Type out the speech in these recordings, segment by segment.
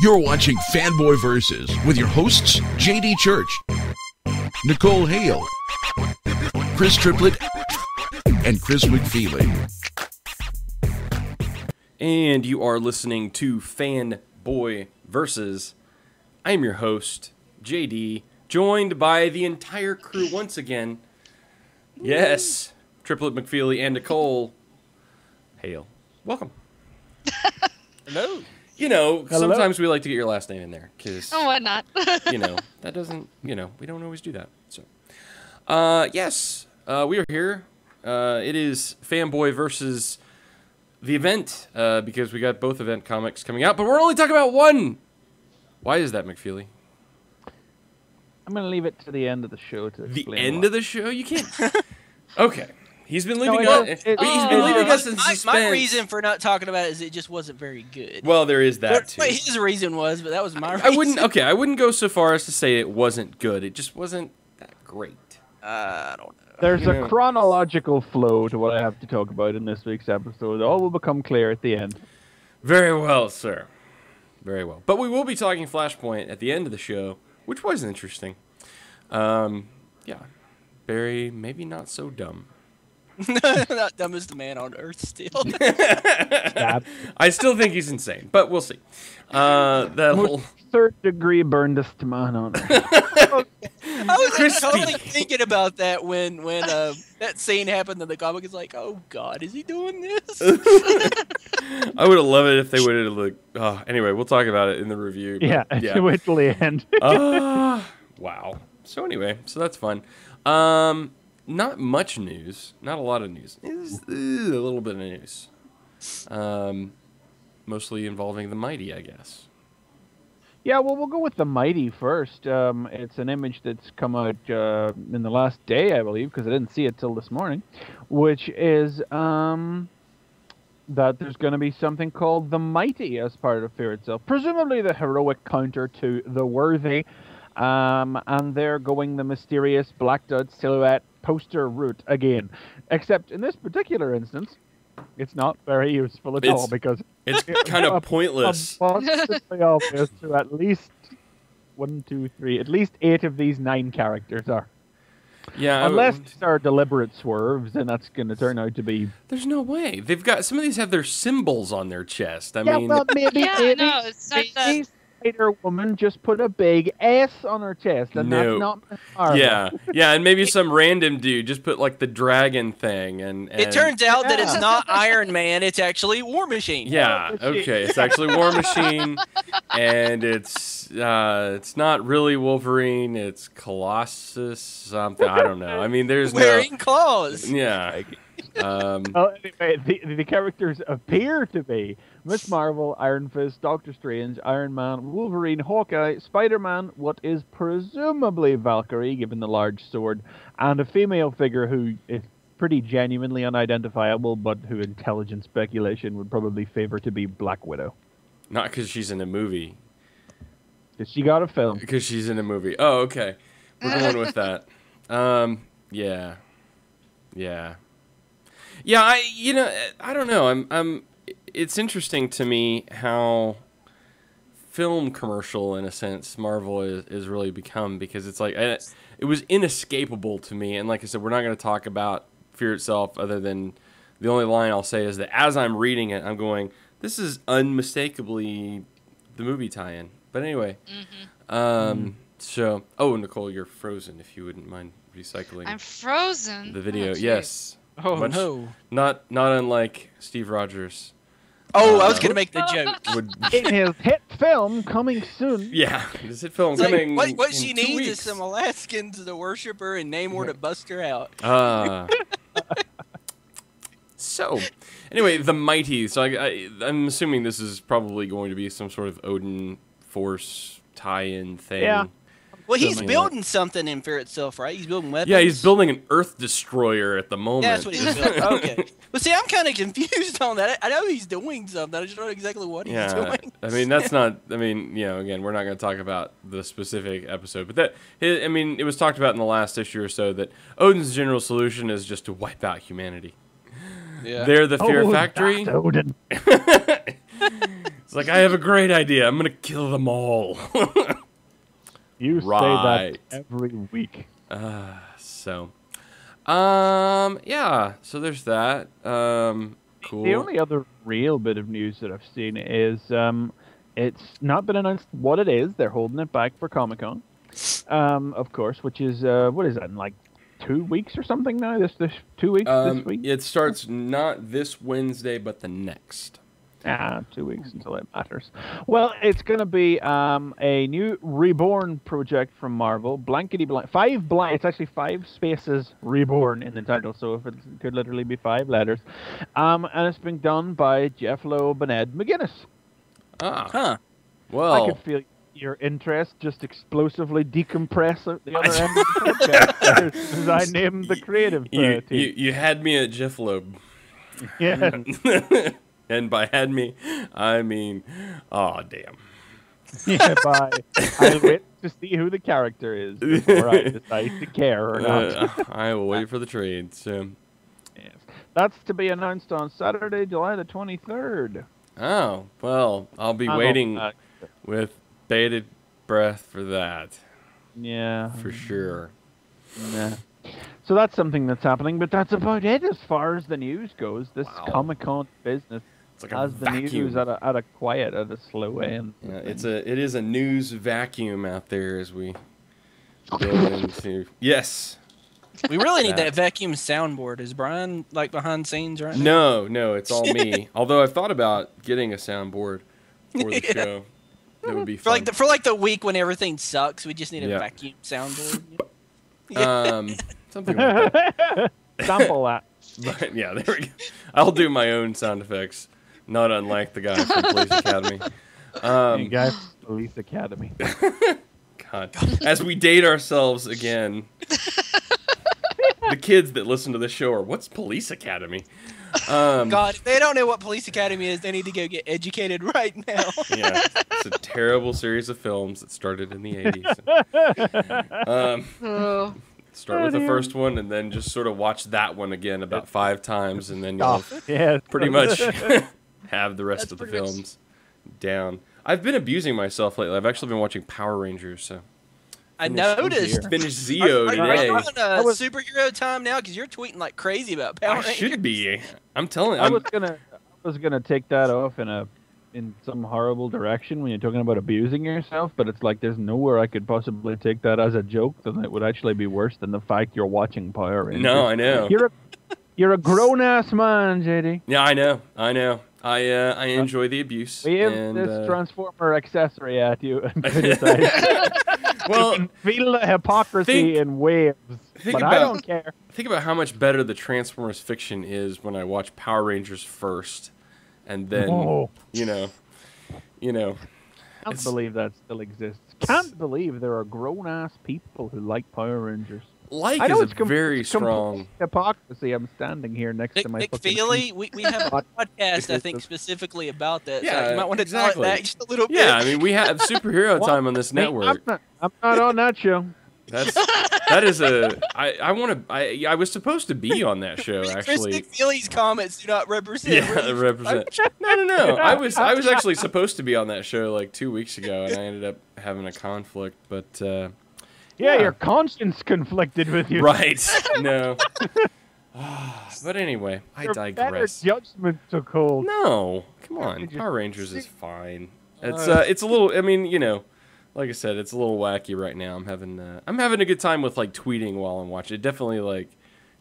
You're watching Fanboy Versus with your hosts, JD Church, Nicole Hale, Chris Triplett, and Chris McFeely. And you are listening to Fanboy Versus. I am your host, JD, joined by the entire crew once again. Yes, Triplett, McFeely, and Nicole Hale. Welcome. Hello. You know, Hello. sometimes we like to get your last name in there, because, Oh, why not? that doesn't, we don't always do that. So, yes, we are here. It is Fanboy Versus the event, because we got both event comics coming out, but we're only talking about one. Why is that, McFeely? I'm going to leave it to the end of the show to The explain end why. of the show? You can't. Okay. He's been leaving No, us. He's been leaving us in suspense. My reason for not talking about it is it just wasn't very good. Well, there is that too. What his reason was, but that was my reason. I wouldn't go so far as to say it wasn't good. It just wasn't that great. I don't know. There's Yeah. a chronological flow to what I have to talk about in this week's episode. All will become clear at the end. Very well, sir. Very well. But we will be talking Flashpoint at the end of the show, which was interesting. Yeah. Very, maybe not so dumb. Not dumb as the man on earth still. I still think he's insane, but we'll see. That whole Third degree burnedest man on earth. I was Crispy. totally thinking about that when that scene happened in the comic. It's like, oh God, is he doing this? I would have loved it if they would have anyway, we'll talk about it in the review. Yeah, wait till the end. Wow. So anyway, so that's fun. Not much news. Not a lot of news. A little bit of news. Mostly involving the Mighty, I guess. Yeah, well, we'll go with the Mighty first. It's an image that's come out in the last day, I believe, because I didn't see it till this morning, which is that there's going to be something called the Mighty as part of Fear itself. Presumably the heroic counter to the Worthy, and they're going the mysterious blacked out silhouette poster route again. Except in this particular instance, it's not very useful at all because it's kind of pointless. Abundantly obvious to at least 8 of these 9 characters are. Yeah, Unless there are deliberate swerves, then that's going to turn out to be. There's no way. They've got some of these have their symbols on their chest. I Yeah, mean, well, maybe it's not that. Spider Woman just put a big S on her chest, and No. that's not Marvel. yeah, and maybe some random dude just put like the dragon thing, and It turns out that it's Yeah. not Iron Man. It's actually War Machine. yeah, okay, it's actually War Machine, and it's not really Wolverine. It's Colossus something. I don't know. I mean, there's Wearing claws. yeah. Well, anyway, the characters appear to be Miss Marvel, Iron Fist, Doctor Strange, Iron Man, Wolverine, Hawkeye, Spider-Man, what is presumably Valkyrie, given the large sword, and a female figure who is pretty genuinely unidentifiable, but who intelligent speculation would probably favor to be Black Widow. Not because she's in a movie. Because she got a film. Because she's in a movie. Oh, okay. We're going with that. Yeah. Yeah, I don't know. It's interesting to me how film commercial, in a sense, Marvel is really become, because it's like it was inescapable to me. And like I said, we're not going to talk about Fear itself, other than the only line I'll say is that as I'm reading it, I'm going, this is unmistakably the movie tie-in. But anyway, so Nicole, you're frozen. If you wouldn't mind recycling. I'm frozen. The video, Oh, geez. yes. Oh Much- no. Not unlike Steve Rogers. Oh, I was gonna make the joke. Would In his hit film coming soon. yeah, this hit film It's like, coming. what in she 2 needs weeks. is some Alaskans to worship her and Namor to bust her out. So, anyway, the Mighty. So I'm assuming this is probably going to be some sort of Odin Force tie-in thing. Yeah. Well, he's Something building something in Fear itself, right? He's building weapons. Yeah, he's building an Earth Destroyer at the moment. Yeah, that's what he's building. Okay. But see, I'm kind of confused on that. I know he's doing something. I just don't know exactly what he's doing. I mean, that's not. I mean, again, we're not going to talk about the specific episode, but it was talked about in the last issue or so that Odin's general solution is just to wipe out humanity. Yeah. They're the Fear Factory. That's Odin. It's like, I have a great idea. I'm gonna kill them all. You Right. say that every week. So, yeah. So there's that. Cool. The only other real bit of news that I've seen is it's not been announced what it is. They're holding it back for Comic-Con, of course, which is what is that, in like 2 weeks or something now? This 2 weeks this week? It starts not this Wednesday, but the next. 2 weeks until it matters. Well, it's going to be a new Reborn project from Marvel. Blankety blank. It's actually 5 spaces Reborn in the title, so if it could literally be 5 letters. And it's been done by Jeff Loeb and Ed McGuinness. Huh. Well, I could feel your interest just explosively decompress at the other end of the podcast as I named the creative team. you had me at Jeff Loeb. Yeah. And by had me, I mean, oh damn. Yeah, I'll wait to see who the character is before I decide to care or not. I will wait for the trade. So, Yes. That's to be announced on Saturday, July the 23rd. oh well, I'll be waiting with bated breath for that. Yeah. For sure. Nah. So that's something that's happening, but that's about it as far as the news goes. This Comic-Con business It's like a has the vacuum. news at a slow end. Yeah, it is a news vacuum out there as we go into. Yes. We really need that vacuum soundboard. Is Brian like behind scenes right No, now? no, it's all me. Although I've thought about getting a soundboard for the show. That would be For fun. like the week when everything sucks, we just need a vacuum soundboard. Something like that. Sample that. But yeah, there we go. I'll do my own sound effects, not unlike the guy from Police Academy. You guys, Police Academy. God, as we date ourselves again, the kids that listen to this show are, what's Police Academy? God, if they don't know what Police Academy is, they need to go get educated right now. Yeah, it's a terrible series of films that started in the 80s. Oh. Start with the first one and then just sort of watch that one again about 5 times, and then you'll Yeah, pretty much have the rest of the films down. I've been abusing myself lately. I've actually been watching Power Rangers, so I noticed. finished Zeo Are you today. on superhero time now? Because you're tweeting like crazy about Power I Rangers. should be. I'm telling you. I was gonna take that off in some horrible direction when you're talking about abusing yourself, but it's like there's nowhere I could possibly take that as a joke that it would actually be worse than the fact you're watching Power Rangers. No, I know. You're a grown ass man, JD. Yeah, I know. I enjoy the abuse. We have and, this Transformer accessory at you and criticize. well, you can feel the hypocrisy in waves, but I don't care. Think about how much better the Transformers fiction is when I watch Power Rangers first, and then you know. Can't believe that still exists. Can't believe there are grown ass people who like Power Rangers. Like I know is a very strong hypocrisy. I'm standing here next to my Nick fucking Feely, we have a podcast, I think, specifically about that. Yeah, so you might want to exactly. talk that just a little bit. Yeah, I mean, we have superhero time on this Hey, network. I'm not on that show. That is a. I was supposed to be on that show Chris actually. Nick Feely's comments do not represent. Yeah, represent. No. I was actually supposed to be on that show like 2 weeks ago, and I ended up having a conflict. But Yeah, your conscience conflicted with you. right, no. But anyway, I Your better digress. judgment took hold. No, come on. Power Rangers is fine. It's a little. I mean, like I said, it's a little wacky right now. I'm having a good time with like tweeting while I'm watching. It definitely like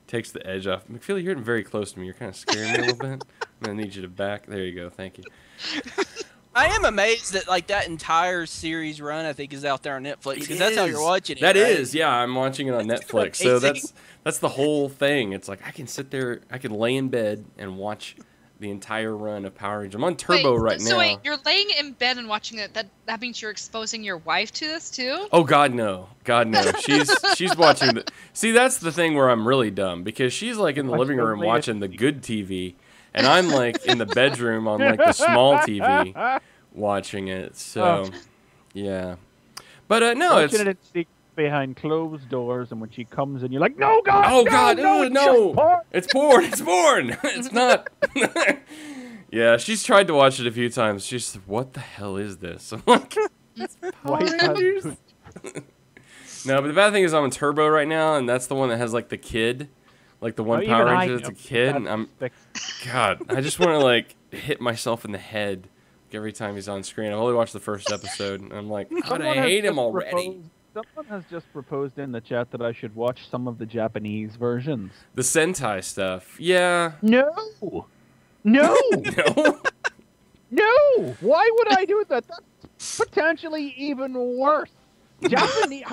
takes the edge off. McFeely, you're getting very close to me. You're kind of scaring me a little bit. I'm gonna need you to back. There you go. Thank you. I am amazed that like that entire series run, I think, is out there on Netflix because that's how you're watching it. That right? is, yeah. I'm watching it on Netflix, so that's the whole thing. It's like I can sit there, I can lay in bed and watch the entire run of Power Rangers. I'm on Turbo right now. So wait, you're laying in bed and watching it. That means you're exposing your wife to this too? Oh God, no! God, no! She's watching the. See, that's the thing where I'm really dumb because she's like in the living room watching the good TV, and I'm like in the bedroom on like the small TV watching it. So, yeah. But no, it's. Watching it in secret behind closed doors, and when she comes in, you're like, "No, God! Oh no, God! no, No! it's porn." It's porn! It's porn! It's not. Yeah, she's tried to watch it a few times. She's said, what the hell is this? I'm like, Power White Rangers? Band. No, but the bad thing is I'm on Turbo right now, and that's the one that has like the kid, like the one Oh, Power even I Ranger that's a know kid, that and I'm fix- God, I just want to like hit myself in the head every time he's on screen. I've only watched the first episode, and I'm like, God, Someone I has hate him just already. Someone has just proposed in the chat that I should watch some of the Japanese versions. The Sentai stuff, yeah. No, no, No, no. Why would I do that? That's potentially even worse. Japanese.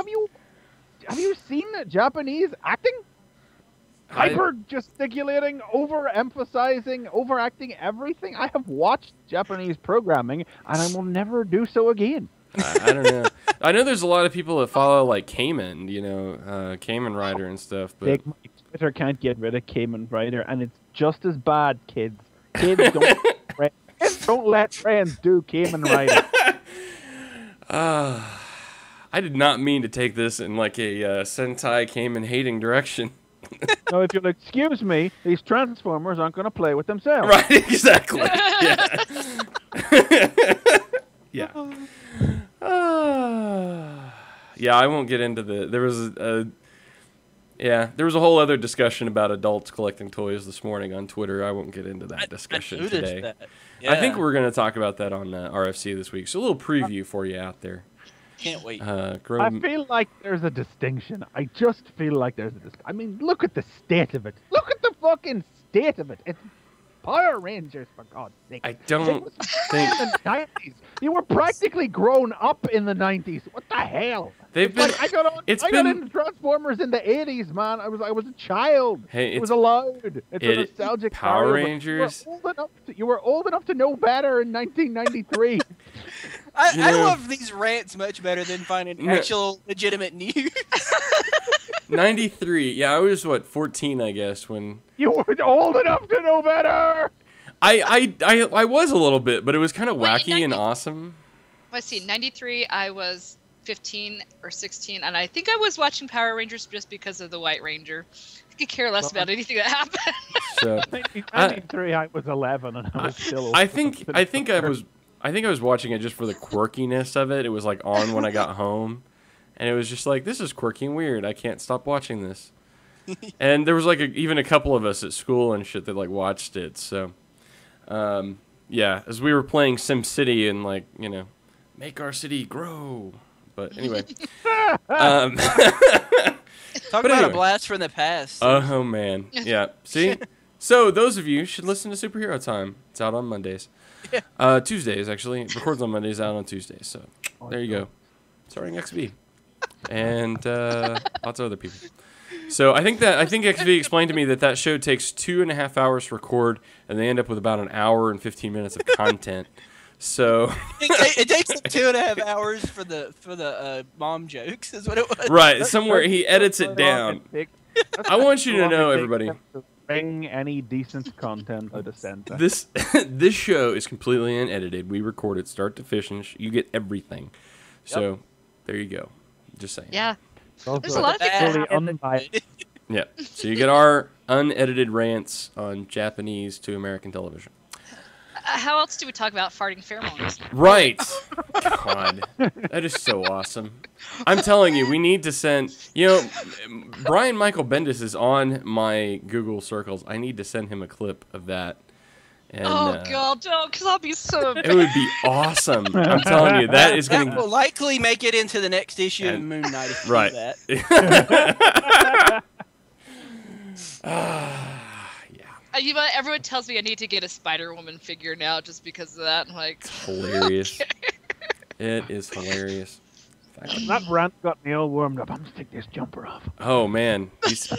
Have you seen the Japanese acting? Hyper gesticulating, overemphasizing, overacting everything. I have watched Japanese programming, and I will never do so again. I don't know. I know there's a lot of people that follow like Cayman, you know, Cayman Rider and stuff. But Big Mike Twitter can't get rid of Cayman Rider, and it's just as bad, kids. Kids don't let friends do Cayman Rider. I did not mean to take this in like a Sentai Cayman hating direction. Now, if you'll excuse me, these Transformers aren't going to play with themselves. Right, exactly. Yeah. Yeah. Yeah, I won't get into the. There was there was a whole other discussion about adults collecting toys this morning on Twitter. I won't get into that discussion noticed today. that. I think Yeah. we're going to talk about that on RFC this week. So a little preview for you out there. Can't wait. I feel like there's a distinction. I just feel like there's a distinction. I mean, look at the state of it. Look at the fucking state of it. It's Power Rangers, for God's sake. I don't think in the 90s. You were practically grown up in the 90s. What the hell? they've been. Like, I got into Transformers in the 80s, man. I was a child. Hey, it was allowed. It's a nostalgic Power memory, but Rangers. You were old enough to know better in 1993. I love these rants much better than finding actual legitimate news. 93. Yeah, I was 14, I guess, when You were old enough to know better. I was a little bit, but it was kind of Wait, wacky and awesome. Let's see, 93, I was 15 or 16, and I think I was watching Power Rangers just because of the White Ranger. I could care less about anything that happened. So 1993, I was 11, and I was still. I think I was watching it just for the quirkiness of it. It was like on when I got home, and it was just like, this is quirky and weird. I can't stop watching this. And there was like even a couple of us at school and shit that like watched it. So, yeah, as we were playing SimCity and like, you know, make our city grow. But anyway, Talk about a blast from the past. oh man, yeah. See, so those of you should listen to Superhero Time. It's out on Mondays. Tuesdays actually. It records on Mondays, out on Tuesdays. So there you go. Starring XB and lots of other people. So I think XB explained to me that show takes 2.5 hours to record, and they end up with about an hour and 15 minutes of content. So it takes like 2.5 hours for the mom jokes, is what it was. right, somewhere he edits it down. I want you to know, everybody, bring any decent content out of Santa. this show is completely unedited. We record it start to finish. You get everything. So there you go. Just saying. Yeah. Also, There's a lot of things that fully happen. unbiased. Yeah. So you get our unedited rants on Japanese to American television. How else do we talk about farting pheromones? Right. God. That is so awesome. I'm telling you, we need to send... You know, Brian Michael Bendis is on my Google circles. I need to send him a clip of that. And, God, no, because I'll be so... It would be awesome. I'm telling you, that is going That will likely make it into the next issue of Moon Knight if you right. do that. You know, everyone tells me I need to get a Spider-Woman figure now just because of that. I'm like... Hilarious. It is hilarious. That rant got me all warmed up. I'm gonna take this jumper off. Oh, man.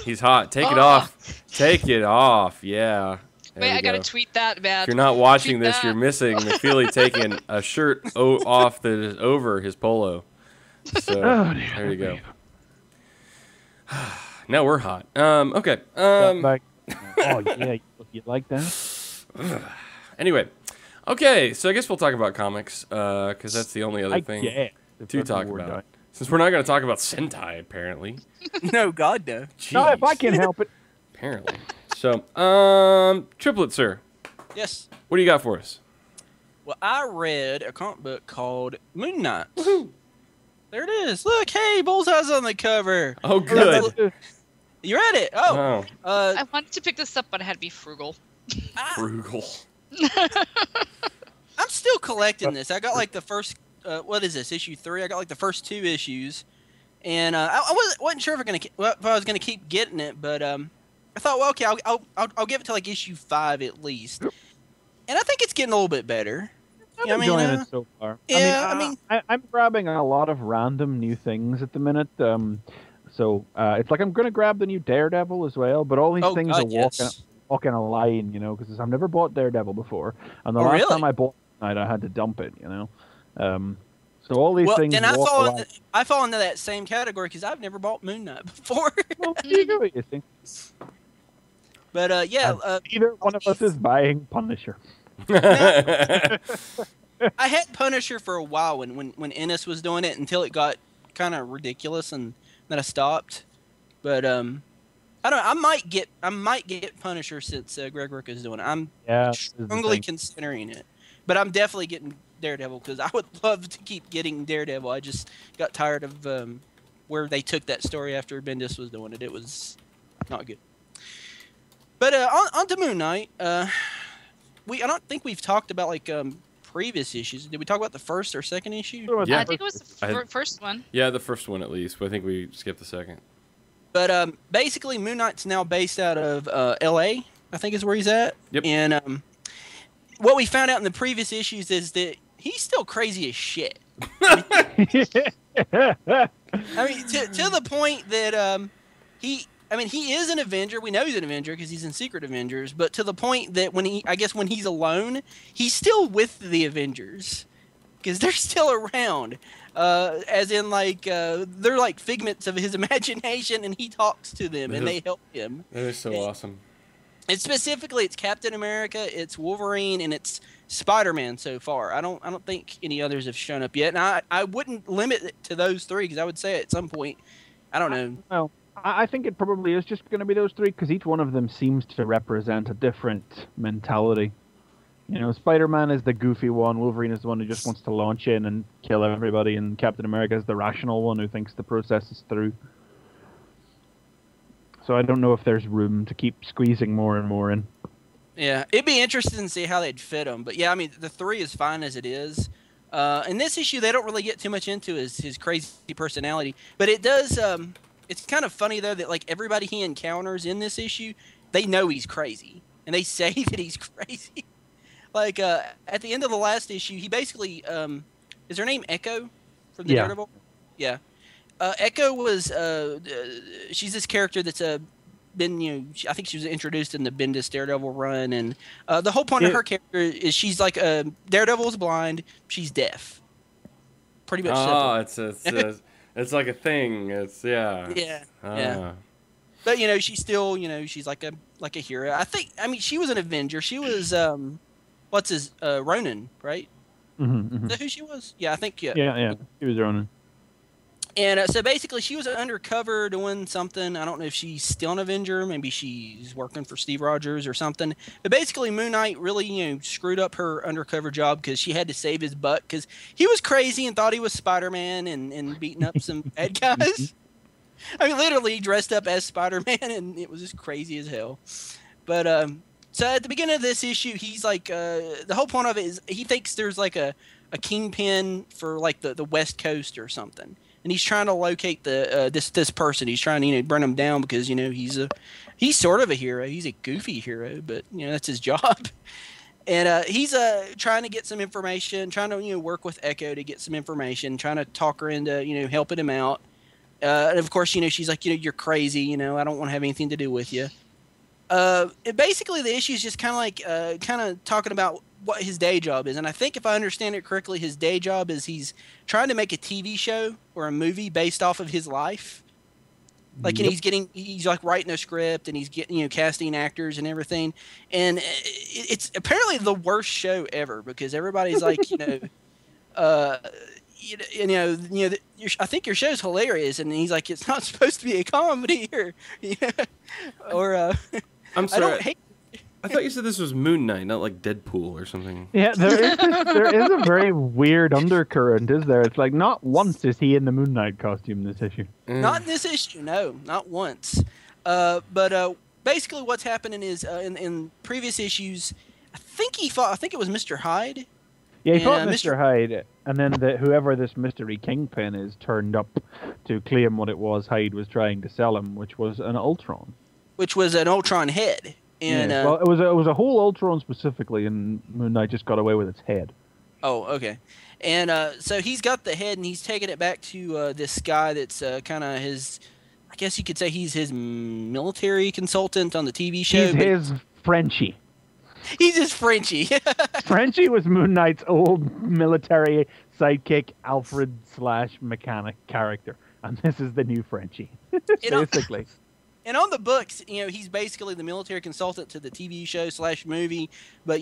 He's hot. Take it off. Take it off. Yeah. There Wait, we I gotta go. tweet that, man. If you're not watching Tweet this, that. you're missing McFeely taking a shirt off that is over his polo. So there you go. Now we're hot. Okay. Oh yeah, you like that? Anyway, okay. So I guess we'll talk about comics because that's the only other thing to talk about. Since we're not going to talk about Sentai, apparently. No, God, no. No, if I Jeez. can help it. Apparently. So, Triplet, sir. Yes. What do you got for us? Well, I read a comic book called Moon Knight. Woohoo! There it is. Look, hey, Bullseye's on the cover. Oh, good. You read it? Oh. I wanted to pick this up, but I had to be frugal. Frugal. I'm still collecting this. I got like the first, what is this, issue 3? I got like the first 2 issues. And I wasn't sure if I was gonna keep getting it, but I thought, well, okay, I'll give it to like issue 5 at least. And I think it's getting a little bit better. I'm enjoying it so far. Yeah, I'm grabbing a lot of random new things at the minute. So it's like I'm going to grab the new Daredevil as well, but all these things are walking a line, you know, because I've never bought Daredevil before, and the last time I bought Night, I had to dump it, you know. So all these things. Then I fall into that same category because I've never bought Moon Knight before. Well, you know what you think. But either one of us is buying Punisher. I had Punisher for a while when Ennis was doing it until it got kind of ridiculous, and then I stopped. But I don't know. I might get Punisher since Greg Rucka is doing it. I'm strongly considering it, but I'm definitely getting Daredevil because I would love to keep getting Daredevil. I just got tired of where they took that story after Bendis was doing it. It was not good. But on to Moon Knight. I don't think we've talked about like previous issues. Did we talk about the first or second issue? Yeah. I think it was the first one. Yeah, the first one at least, but I think we skipped the second. But basically, Moon Knight's now based out of L.A., I think is where he's at. Yep. And what we found out in the previous issues is that he's still crazy as shit. I mean, to the point that he is an Avenger. We know he's an Avenger because he's in Secret Avengers. But to the point that when he's alone, he's still with the Avengers because they're still around. As in, like they're like figments of his imagination, and he talks to them and they help him. That is so awesome. And specifically, it's Captain America, it's Wolverine, and it's Spider-Man so far. I don't think any others have shown up yet. And I wouldn't limit it to those 3 because I would say at some point, I don't know. Well, I think it probably is just going to be those 3 because each one of them seems to represent a different mentality. You know, Spider-Man is the goofy one, Wolverine is the one who just wants to launch in and kill everybody, and Captain America is the rational one who thinks the process is through. So I don't know if there's room to keep squeezing more and more in. Yeah, it'd be interesting to see how they'd fit him. But yeah, I mean, the 3 is fine as it is. In this issue, they don't really get too much into his crazy personality. But it does... it's kind of funny, though, that like everybody he encounters in this issue, they know he's crazy. And they say that he's crazy. Like, at the end of the last issue, he basically... is her name Echo from the Daredevil? Yeah. Echo was... she's this character that's been, you know... I think she was introduced in the Bendis Daredevil run. And the whole point of her character is she's like... Daredevil's blind. She's deaf. Pretty much simple. It's like a thing. It's Yeah. But you know, she's still, you know, she's like a hero. I mean, she was an Avenger. She was Ronin, right? Mm-hmm. Is that who she was? Yeah, I think Yeah, she was Ronin. And so basically, she was undercover doing something. I don't know if she's still an Avenger. Maybe she's working for Steve Rogers or something. But basically, Moon Knight really, you know, screwed up her undercover job because she had to save his butt because he was crazy and thought he was Spider-Man and beating up some bad guys. I mean, literally, he dressed up as Spider-Man, and it was just crazy as hell. But so at the beginning of this issue, he's like, the whole point of it is he thinks there's like a kingpin for like the West Coast or something. And he's trying to locate this person. He's trying to, you know, burn him down because, you know, he's sort of a hero. He's a goofy hero, but, you know, that's his job. And he's trying to get some information, trying to, you know, work with Echo to get some information, trying to talk her into, you know, helping him out. And of course, you know, she's like, you know, you're crazy. You know, I don't want to have anything to do with you. Basically, the issue is just kind of talking about what his day job is. And I think if I understand it correctly, his day job is he's trying to make a TV show or a movie based off of his life. Like, and he's like writing a script and he's getting, you know, casting actors and everything. And it's apparently the worst show ever because everybody's like, you know, I think your show's hilarious. And he's like, it's not supposed to be a comedy or, I'm sorry. I thought you said this was Moon Knight, not like Deadpool or something. Yeah, there is a very weird undercurrent, is there? It's like not once is he in the Moon Knight costume in this issue. Not in this issue, no, not once. But basically, what's happening is in previous issues, I think it was Mr. Hyde. Yeah, he fought Mr. Hyde, and then whoever this mystery kingpin is turned up to claim what it was Hyde was trying to sell him, which was an Ultron. Which was an Ultron head. And yeah. Well, it was a whole Ultron specifically, and Moon Knight just got away with its head. Oh, okay. And so he's got the head, and he's taking it back to this guy that's kind of his. I guess you could say he's his military consultant on the TV show. He's his Frenchie. He's his Frenchie. Frenchie was Moon Knight's old military sidekick, Alfred/mechanic character, and this is the new Frenchie, basically. And on the books, he's basically the military consultant to the TV show / movie. But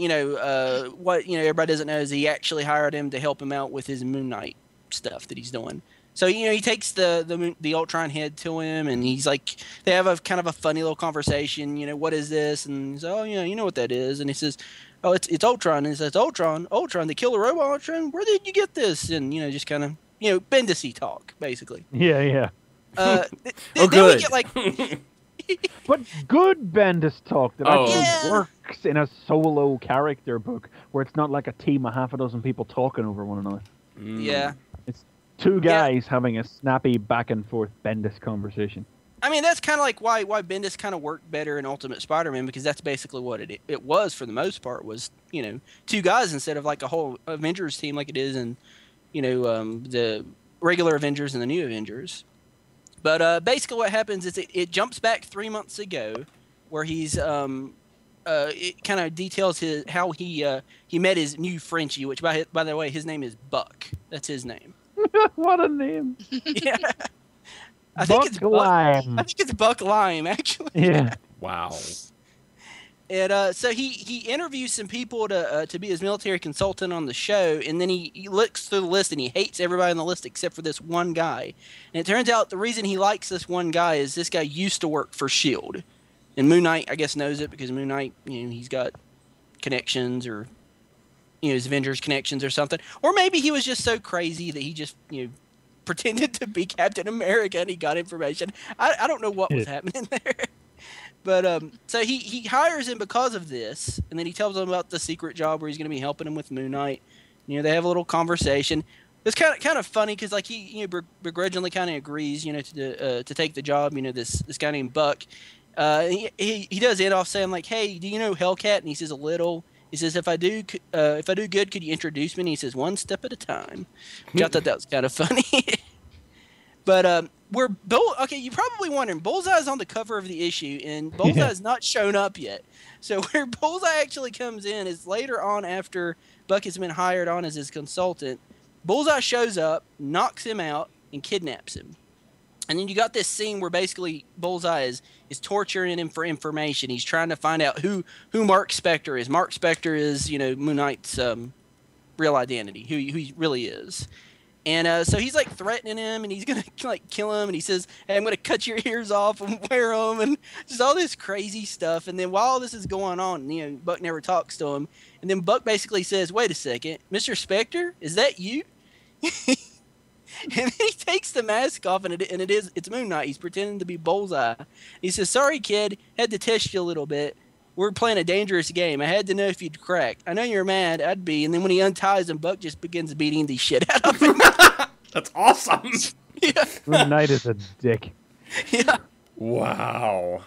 what everybody doesn't know is he actually hired him to help him out with his Moon Knight stuff that he's doing. So he takes the Ultron head to him, and he's like, they have a kind of a funny little conversation. What is this? And he's, oh, you know what that is. And he says, oh, it's Ultron. And he says, Ultron, the killer robot Ultron. Where did you get this? And just kind of Bendis-y talk, basically. Yeah. Good. We get like. But good Bendis talk that actually works in a solo character book where it's not like a team of half a dozen people talking over one another. Yeah. It's two guys having a snappy back and forth Bendis conversation. I mean, that's kind of like why Bendis kind of worked better in Ultimate Spider-Man, because that's basically what it was for the most part, was two guys instead of like a whole Avengers team like it is in the regular Avengers and the new Avengers. But basically what happens is it jumps back 3 months ago, where he's it kind of details how he met his new Frenchie, which by the way, his name is Buck. That's his name. What a name! Yeah, I Buck think it's Lime. I think it's Buck Lime, actually. Yeah. Wow. And so he interviews some people to be his military consultant on the show, and then he looks through the list and he hates everybody on the list except for this one guy. And it turns out the reason he likes this one guy is this guy used to work for S.H.I.E.L.D. And Moon Knight, I guess, knows it because Moon Knight, he's got connections, or his Avengers connections or something. Or maybe he was just so crazy that he just pretended to be Captain America and he got information. I don't know what was happening there. But so he hires him because of this, and then he tells him about the secret job where he's going to be helping him with Moon Knight. They have a little conversation. It's kind of funny because like he begrudgingly kind of agrees, to take the job. This guy named Buck. He does end off saying like, hey, do you know Hellcat? And he says a little. He says, if I do good, could you introduce me? And he says, one step at a time. Which I thought that was kind of funny. But you're probably wondering, Bullseye's on the cover of the issue, and Bullseye's not shown up yet. So where Bullseye actually comes in is later on, after Buck has been hired on as his consultant. Bullseye shows up, knocks him out, and kidnaps him. And then you got this scene where basically Bullseye is torturing him for information. He's trying to find out who Mark Spector is. Mark Spector is, Moon Knight's real identity, who he really is. And so he's like threatening him, and he's gonna like kill him. And he says, "Hey, I'm gonna cut your ears off and wear them," and just all this crazy stuff. And then while all this is going on, Buck never talks to him. And then Buck basically says, "Wait a second, Mr. Spector, is that you?" And then he takes the mask off, and it's Moon Knight. He's pretending to be Bullseye. He says, "Sorry, kid, had to test you a little bit. We're playing a dangerous game. I had to know if you'd crack. I know you're mad. I'd be." And then when he unties him, Buck just begins beating the shit out of him. That's awesome. Yeah. Moon Knight is a dick. Yeah. Wow.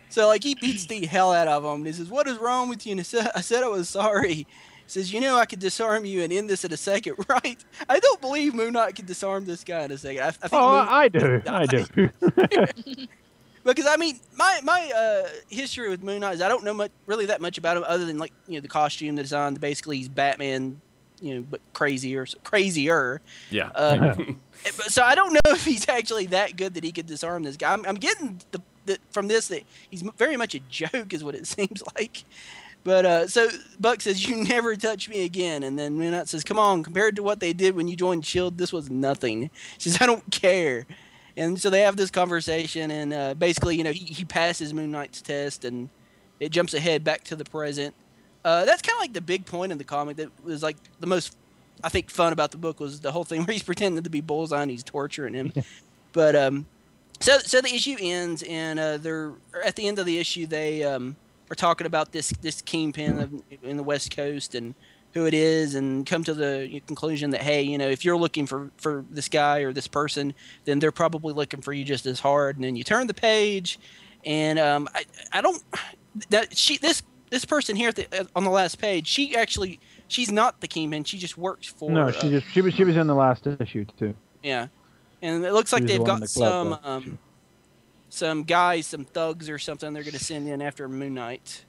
So like he beats the hell out of him. And he says, "What is wrong with you?" And I said I was sorry. He says, I could disarm you and end this in a second, right? I don't believe Moon Knight can disarm this guy in a second. I think I do. Because I mean, my history with Moon Knight is I don't know really that much about him other than like the costume, the design. Basically, he's Batman, but crazier. Yeah. So I don't know if he's actually that good that he could disarm this guy. I'm getting from this that he's very much a joke, is what it seems like. But so Buck says, "You never touch me again." And then Moon Knight says, "Come on, compared to what they did when you joined S.H.I.E.L.D., this was nothing." She says, "I don't care." And so they have this conversation, and basically, he passes Moon Knight's test, and it jumps ahead back to the present. That's kind of like the big point in the comic that was like the most, I think, fun about the book was the whole thing where he's pretending to be Bullseye and he's torturing him. But so the issue ends, and they're at the end of the issue. They are talking about this kingpin in the West Coast and who it is, and come to the conclusion that, hey, if you're looking for this guy or this person, then they're probably looking for you just as hard. And then you turn the page, and I don't that this person here on the last page, she's not the kingpin. She just works for. No, she was in the last issue too. Yeah, and it looks like they've got some guys, some thugs or something. They're going to send in after Moon Knight.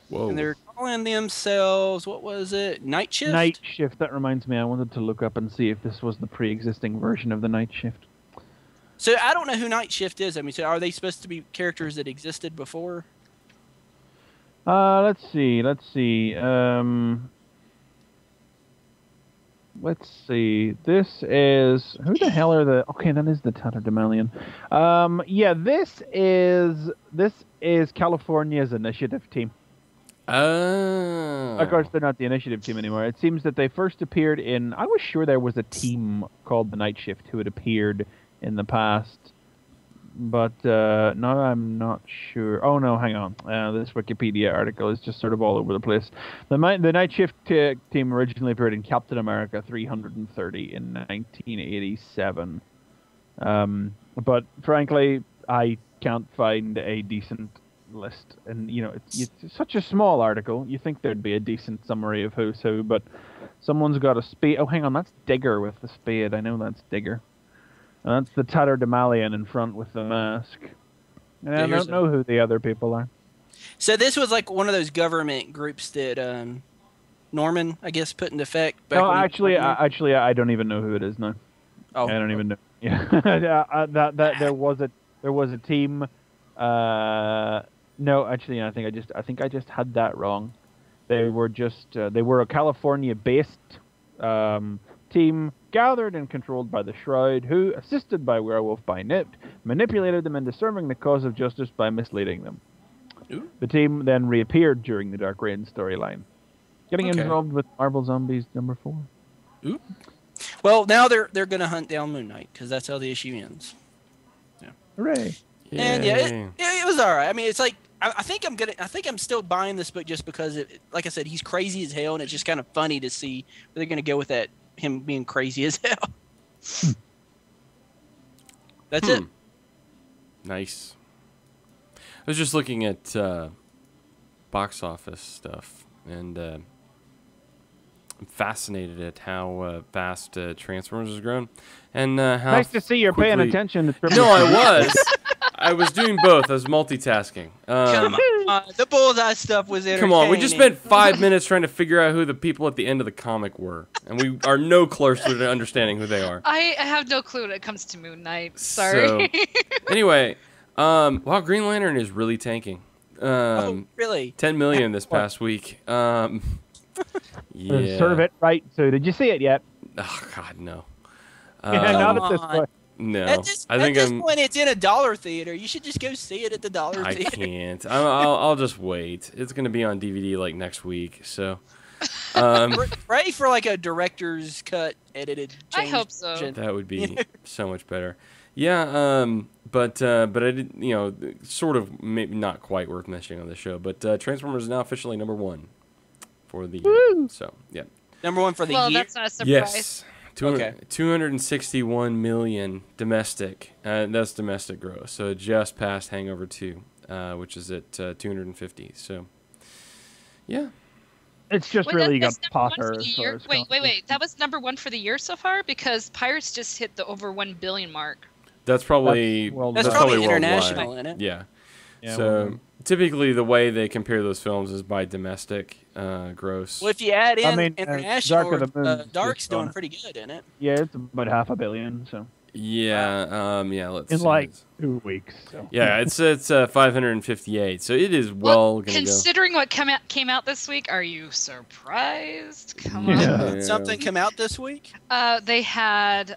Whoa. And they're calling themselves, what was it? Night Shift? Night Shift. That reminds me, I wanted to look up and see if this was the pre-existing version of the Night Shift. So I don't know who Night Shift is. I mean, so are they supposed to be characters that existed before? Let's see. Let's see. This is... Who the hell are the... Okay, that is the Tatterdemalion. Yeah, this is California's initiative team. Oh. Of course, they're not the initiative team anymore. It seems that they first appeared in... I was sure there was a team called the Night Shift who had appeared in the past. But no, I'm not sure. Oh, no, hang on. This Wikipedia article is just sort of all over the place. The Night Shift team originally appeared in Captain America 330 in 1987. But frankly, I can't find a decent list. And, it's such a small article. You think there'd be a decent summary of who's who, but someone's got a spade. Oh, hang on, that's Digger with the spade. I know that's Digger. And that's the Tatterdemalion in front with the mask. And I don't know who the other people are. So this was like one of those government groups that Norman, I guess, put into effect. No, actually, I don't even know who it is now. Oh, I don't even know. Yeah, there was a team. No, actually, I think I just had that wrong. They were a California-based team gathered and controlled by the Shroud, who, assisted by Werewolf by Nipt, manipulated them into serving the cause of justice by misleading them. Ooh. The team then reappeared during the Dark Reign storyline, getting involved with Marvel Zombies #4. Ooh. Well, now they're going to hunt down Moon Knight because that's how the issue ends. Yeah. Hooray! Yay. And it was all right. I mean, it's like I think I'm still buying this book just because, like I said, he's crazy as hell, and it's just kind of funny to see where they're going to go with that. Him being crazy as hell. That's it. Nice. I was just looking at box office stuff, and I'm fascinated at how fast Transformers has grown, and how nice to see you're paying attention. No, I was. I was doing both. I was multitasking. Come on. The Bullseye stuff was entertaining. Come on, we just spent 5 minutes trying to figure out who the people at the end of the comic were, and we are no closer to understanding who they are. I have no clue when it comes to Moon Knight. Sorry. So, anyway, wow, Green Lantern is really tanking. Really? 10 million this past week. Yeah. Serve it right. So, did you see it yet? Oh God, no. Not at this point. No, at this point, it's in a dollar theater. You should just go see it at the dollar theater. I can't. I'll just wait. It's gonna be on DVD like next week. So, ready for like a director's cut edited. I hope so. Version. That would be so much better. Yeah. But I did. Sort of, maybe not quite worth mentioning on the show. But Transformers is now officially #1 for the year. So yeah. #1 for the year. Well, that's not a surprise. Yes. 261 million domestic. That's domestic gross. So it just passed Hangover 2, which is at 250. So, yeah. It's just really got Potter. Wait. That was #1 for the year so far? Because Pirates just hit the over 1 billion mark. That's probably that's probably international, worldwide. isn't it? Yeah. So typically the way they compare those films is by domestic gross. Well, if you add in international, Dark's doing pretty good, isn't it? Yeah, it's about $500 million. So. Yeah. Let's in see. like 2 weeks. So. Yeah, it's 558. So it is going to go. Considering what came out this week, are you surprised? Come on. Yeah. Something come out this week? They had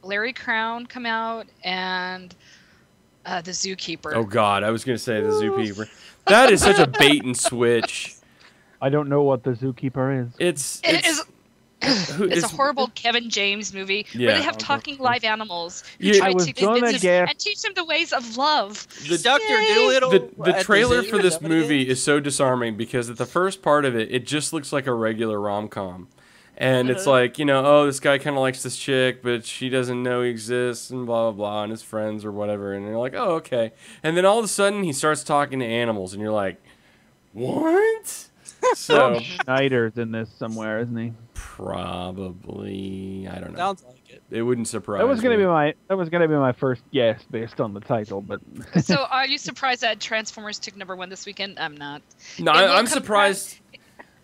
Larry Crown come out, and The Zookeeper. Oh God, I was gonna say the Zookeeper. That is such a bait and switch. I don't know what the Zookeeper is. It's It's a horrible Kevin James movie where they have talking live animals who Yeah. try I was to gonna convince guess- and teach them the ways of love. Dr. Doolittle. the at trailer zoo, for is this that what it movie is so disarming because at the first part of it, it just looks like a regular rom-com. And it's like, oh, this guy kind of likes this chick, but she doesn't know he exists, and blah, blah, blah, and his friends or whatever. And you're like, oh, okay. And then all of a sudden, he starts talking to animals, and you're like, what? So, Schneider's in this somewhere, isn't he? probably, I don't know. Sounds like it. It wouldn't surprise That was gonna me. be my first guess based on the title, but So are you surprised that Transformers took #1 this weekend? I'm not. No, It will I'm come surprised.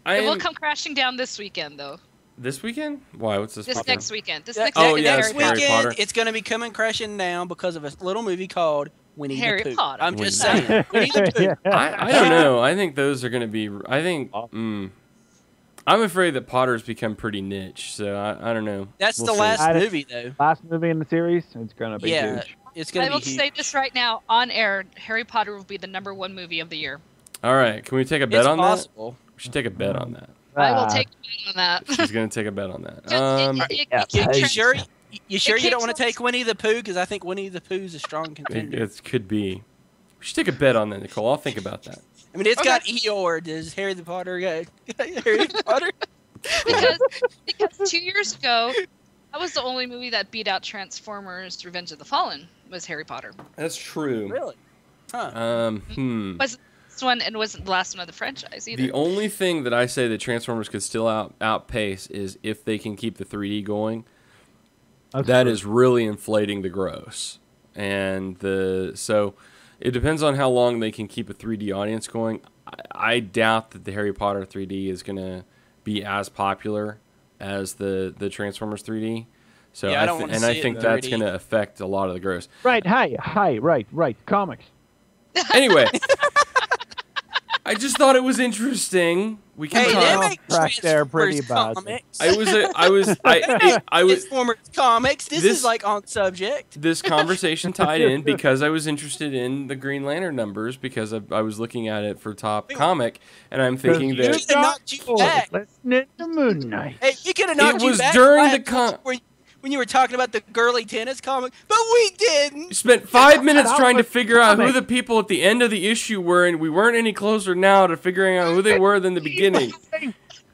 It will come crashing down this weekend, though. This weekend? Why? What's this? This weekend? next weekend. This Yeah, next Oh, weekend. yeah, is next it's Harry weekend, Potter. it's going to be coming crashing down because of a little movie called Winnie Harry the Pooh. Potter. I'm just Winnie saying. Winnie the Pooh. yeah. I don't know. I think those are going to be. I'm afraid that Potter's become pretty niche, so I don't know. That's We'll the see. last movie, though. Last movie in the series, it's gonna be Yeah, huge. it's going I to will be huge. say this right now on air: Harry Potter will be the #1 movie of the year. All right, can we take a bet It's on possible. that? We should take a bet on that. I will Ah. take a bet on that. She's going to take a bet on that. You sure? You sure you don't want to takes- take Winnie the Pooh? Because I think Winnie the Pooh's a strong contender. It could be. We should take a bet on that, Nicole. I'll think about that. I mean, it's got Eeyore. Does Harry the Potter got Harry Potter? because 2 years ago, that was the only movie that beat out Transformers: Revenge of the Fallen. Was Harry Potter. That's true. Really? Huh. Wasn't this one and wasn't the last one of the franchise either. The only thing that I say that Transformers could still outpace is if they can keep the 3D going. That is really inflating the gross. And so it depends on how long they can keep a 3D audience going. I doubt that the Harry Potter 3D is going to be as popular as the Transformers 3D. So Yeah, I don't wanna I see it think in that's 3D. going to affect a lot of the gross. Right, right. Comics. Anyway, I just thought it was interesting. We can Hey, talk. they make Track there pretty Transformers badly. comics. I was Transformers comics. This is like on subject. this conversation tied in because I was interested in the Green Lantern numbers because I was looking at it for top comic and I'm thinking You that could've knocked you back. Listening to Moon Knight. Hey, you could have knocked It you was back during last the week when you were talking about the girly tennis comic, but we didn't. we spent 5 minutes That trying to was figure out who comic. the people at the end of the issue were and we weren't any closer now to figuring out who they were than the beginning.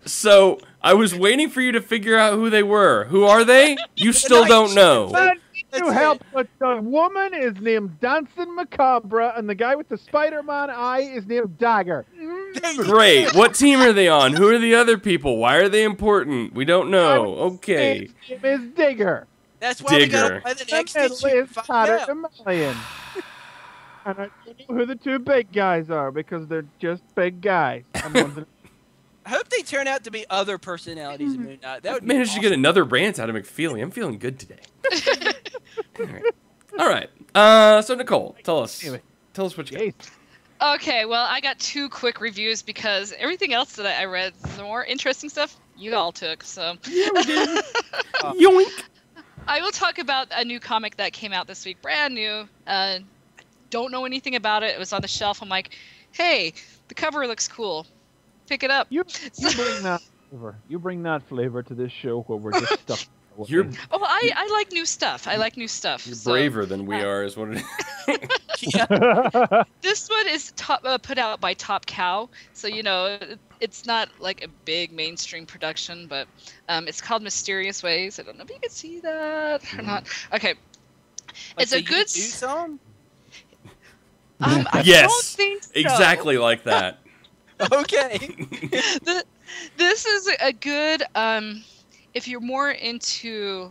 So I was waiting for you to figure out who they were. Who are they? You still don't know. But That's to it. help, but the woman is named Dancing Macabre, and the guy with the Spider-Man eye is named Dagger. Great. What team are they on? Who are the other people? Why are they important? We don't know. Okay. His name is Digger. That's why we Digger. gotta play the The next middle issue. is to find Potter out. and Million. And I don't know who the two big guys are because they're just big guys. And one's I hope they turn out to be other personalities in Moon Knight. That would be Managed to awesome. get another rant out of McFeely. I'm feeling good today. All right. So Nicole, tell us Anyway. what you got. Jeez. Okay, well, I got 2 quick reviews because everything else that I read, the more interesting stuff, you all took. So Yoink. I will talk about a new comic that came out this week, brand new. Don't know anything about it. It was on the shelf. I'm like, hey, the cover looks cool. Pick it up. You bring that flavor. You bring that flavor to this show where we're just stuck. You're Oh, I like new stuff. I like new stuff. You're So, braver than we are, is what it is. Yeah. This one is put out by Top Cow, so it's not like a big mainstream production, but it's called Mysterious Ways. I don't know if you can see that or not. Okay, it's a good. U2 song. I Yes, don't think so. exactly like that. Okay. This is a good. If you're more into,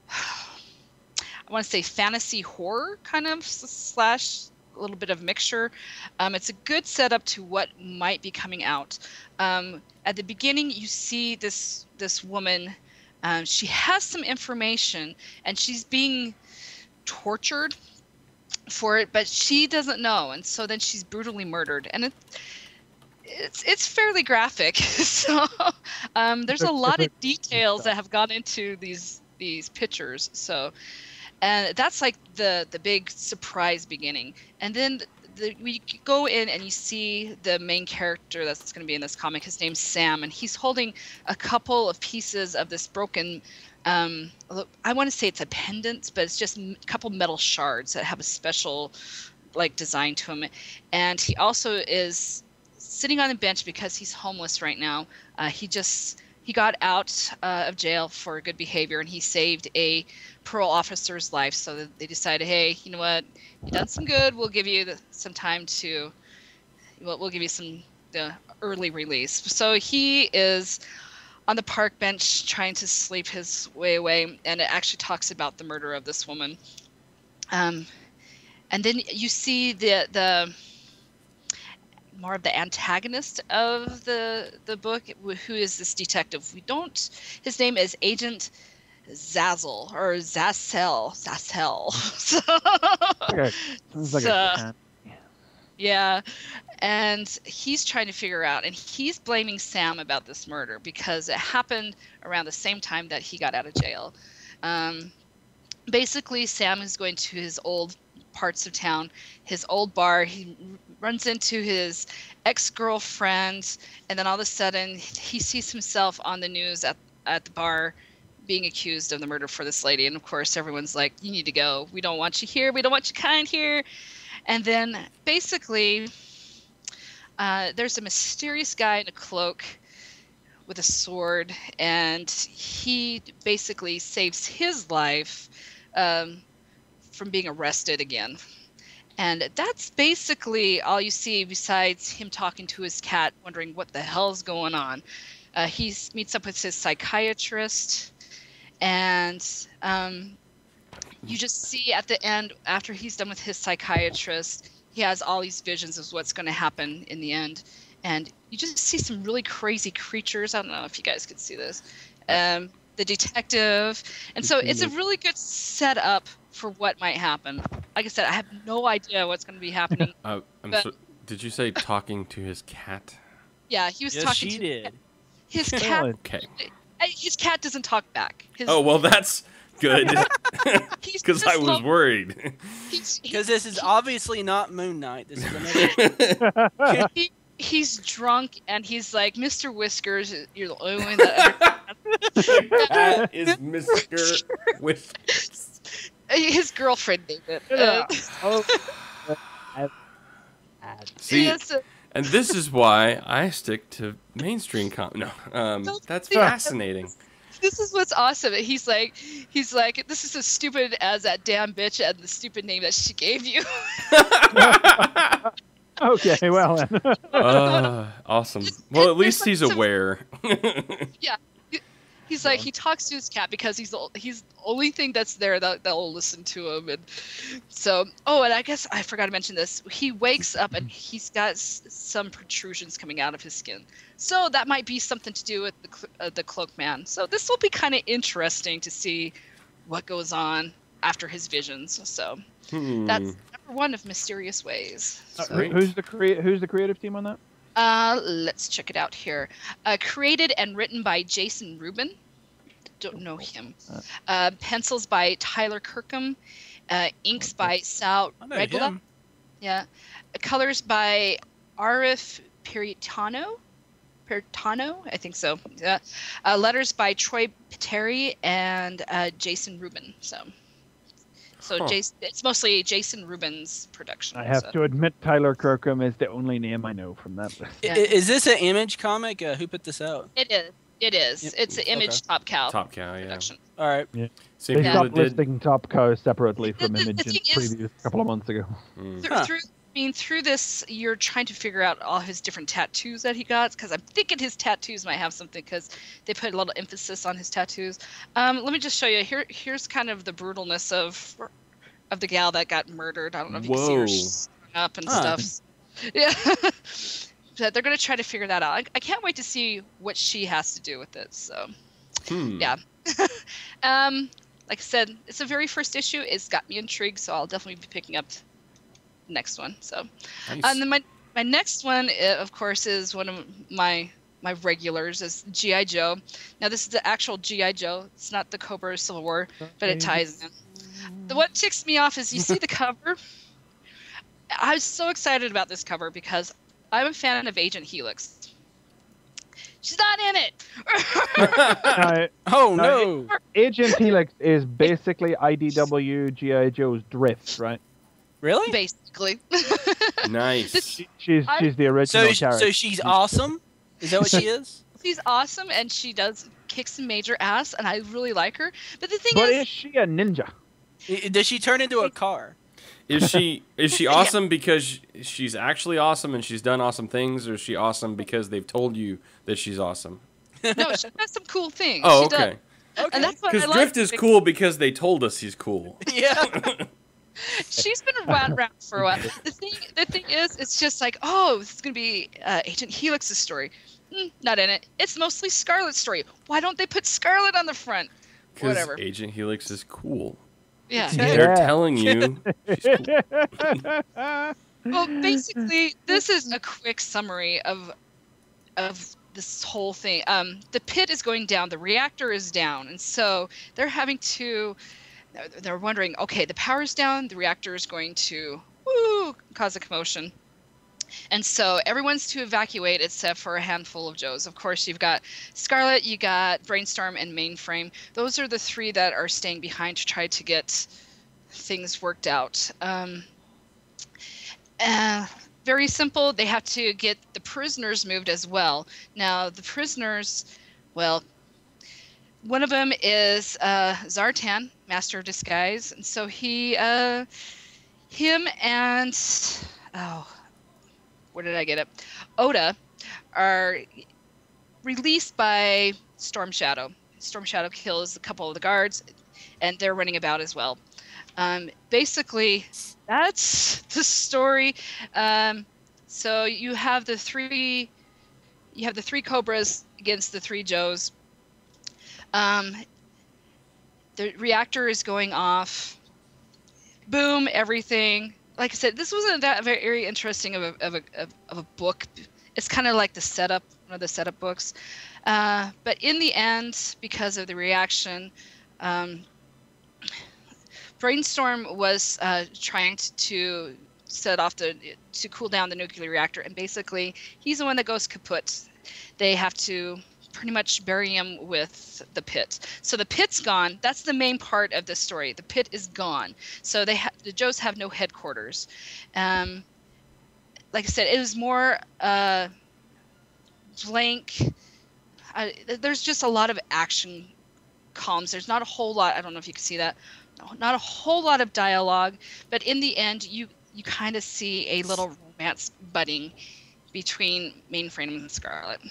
I want to say fantasy horror kind of slash a little bit of mixture. It's a good setup to what might be coming out. At the beginning, you see this woman. She has some information, and she's being tortured for it, but she doesn't know, and so then she's brutally murdered, and it's fairly graphic. So there's a lot of details that have gone into these pictures. So, And that's like the big surprise beginning. And then we go in and you see the main character that's going to be in this comic. His name's Sam, and he's holding a couple of pieces of this broken, I want to say it's a pendant, but it's just a couple metal shards that have a special like design to him. And he also is sitting on a bench because he's homeless right now. He got out of jail for good behavior, and he saved a parole officer's life. So they decided, hey, you know what? You done some good. We'll give you some time to. We'll give you some early release. So he is on the park bench trying to sleep his way away, and it actually talks about the murder of this woman. And then you see the more of the antagonist of the book, who is this detective. His name is Agent Zazzle or Zassel. Okay. Sounds like a cat. Yeah. And he's trying to figure out, and he's blaming Sam about this murder because it happened around the same time that he got out of jail. Basically, Sam is going to his old parts of town, his old bar. He runs into his ex-girlfriend, and then all of a sudden he sees himself on the news at the bar being accused of the murder for this lady. And of course everyone's like, you need to go, we don't want you here, we don't want your kind here. And then basically there's a mysterious guy in a cloak with a sword, and he basically saves his life from being arrested again. And that's basically all you see besides him talking to his cat, wondering what the hell's going on. He meets up with his psychiatrist, and you just see at the end, after he's done with his psychiatrist, he has all these visions of what's going to happen in the end. And you just see some really crazy creatures. I don't know if you guys could see this. The detective. And so it's a really good setup for what might happen. Like I said, I have no idea what's going to be happening. Did you say talking to his cat? Yeah, he was talking she to did. his cat. Okay. His cat doesn't talk back. Oh, well, that's good. Because I was worried. Because this is obviously not Moon Knight. This is another. He's drunk, and he's like, Mr. Whiskers, you're the only one that That is Mr. Whiskers. His girlfriend named it. See, Yes, and this is why I stick to mainstream that's fascinating. this is what's awesome. He's like, this is as stupid as that damn bitch and the stupid name that she gave you. Okay, well then. Awesome. Well, at least he's aware. Yeah. He's like, he talks to his cat because he's the only thing that's there that'll listen to him. And so, and I guess I forgot to mention this. He wakes up and he's got some protrusions coming out of his skin. So that might be something to do with the cloak man. So this will be kind of interesting to see what goes on after his visions. So that's number one of Mysterious Ways. So. Who's the creative team on that? Let's check it out here. Created and written by Jason Rubin. Don't know him. Pencils by Tyler Kirkham. Inks by Sal Regula. Yeah. Colors by Arif Peritano, I think so. Letters by Troy Pateri and Jason Rubin. So it's mostly Jason Rubin's production. I have to admit, Tyler Kirkham is the only name I know from that list. Yeah. Is this an Image comic? Who put this out? It is. It's an Image Top Cow. Top Cow, yeah. Production. All right. Yeah. Same They people stopped that did. listing Top Cow separately from The Image thing in is- previews a couple of months ago. Through this, you're trying to figure out all his different tattoos that he got, because I'm thinking his tattoos might have something, because they put a lot of emphasis on his tattoos. Let me just show you. Here's kind of the brutalness of the gal that got murdered. I don't know if you can see her strung up and stuff. Yeah. But they're going to try to figure that out. I can't wait to see what she has to do with it. So, yeah. Like I said, it's the very first issue. It's got me intrigued, so I'll definitely be picking up the next one. So, Nice. and then my next one, of course, is one of my regulars, is G.I. Joe. Now, this is the actual G.I. Joe. It's not the Cobra Civil War, but it ties in. What ticks me off is you see the cover. I was so excited about this cover because I'm a fan of Agent Helix. She's not in it. Oh no! Agent Helix is basically IDW G.I. Joe's Drift, right? Really? Basically. Nice. She's the original character. So she's awesome. Is that what she is? She's awesome, and she does kick some major ass, and I really like her. But the thing But is is she a ninja? Does she turn into a car? Is she awesome because she's actually awesome and she's done awesome things, or is she awesome because they've told you that she's awesome? no, she does some cool things. Oh, She okay. does. And that's what I Because like. Drift is cool because they told us he's cool. Yeah. She's been around for a while. The thing is, it's just like, oh, this is gonna be Agent Helix's story. Not in it. It's mostly Scarlet's story. Why don't they put Scarlet on the front? Because Whatever. Agent Helix is cool. Yeah. They're telling you she's cool. Well, basically, this is a quick summary of this whole thing. The pit is going down. The reactor is down, and so they're having to. They're wondering, okay, the power's down. The reactor is going to cause a commotion. And so everyone's to evacuate except for a handful of Joes. Of course, you've got Scarlet, you got Brainstorm, and Mainframe. Those are the three that are staying behind to try to get things worked out. Very simple. They have to get the prisoners moved as well. Now, the prisoners, well, one of them is Zartan, Master of Disguise. And so him and... where did I get it? Oda are released by Storm Shadow. Storm Shadow kills a couple of the guards, and they're running about as well. Basically, that's the story. So you have the three Cobras against the three Joes. The reactor is going off. Boom! Everything. Like I said, this wasn't that very interesting of a book. It's kind of like the setup, one of the setup books. But in the end, because of the reaction, Brainstorm was trying to set off to cool down the nuclear reactor, and basically he's the one that goes kaput. They have to pretty much bury him with the pit. So the pit's gone. That's the main part of the story. The pit is gone. So the Joes have no headquarters. Like I said, it was more blank. There's just a lot of action comms. There's not a whole lot. I don't know if you can see that. Not a whole lot of dialogue. But in the end, you kind of see a little romance budding between Mainframe and Scarlet.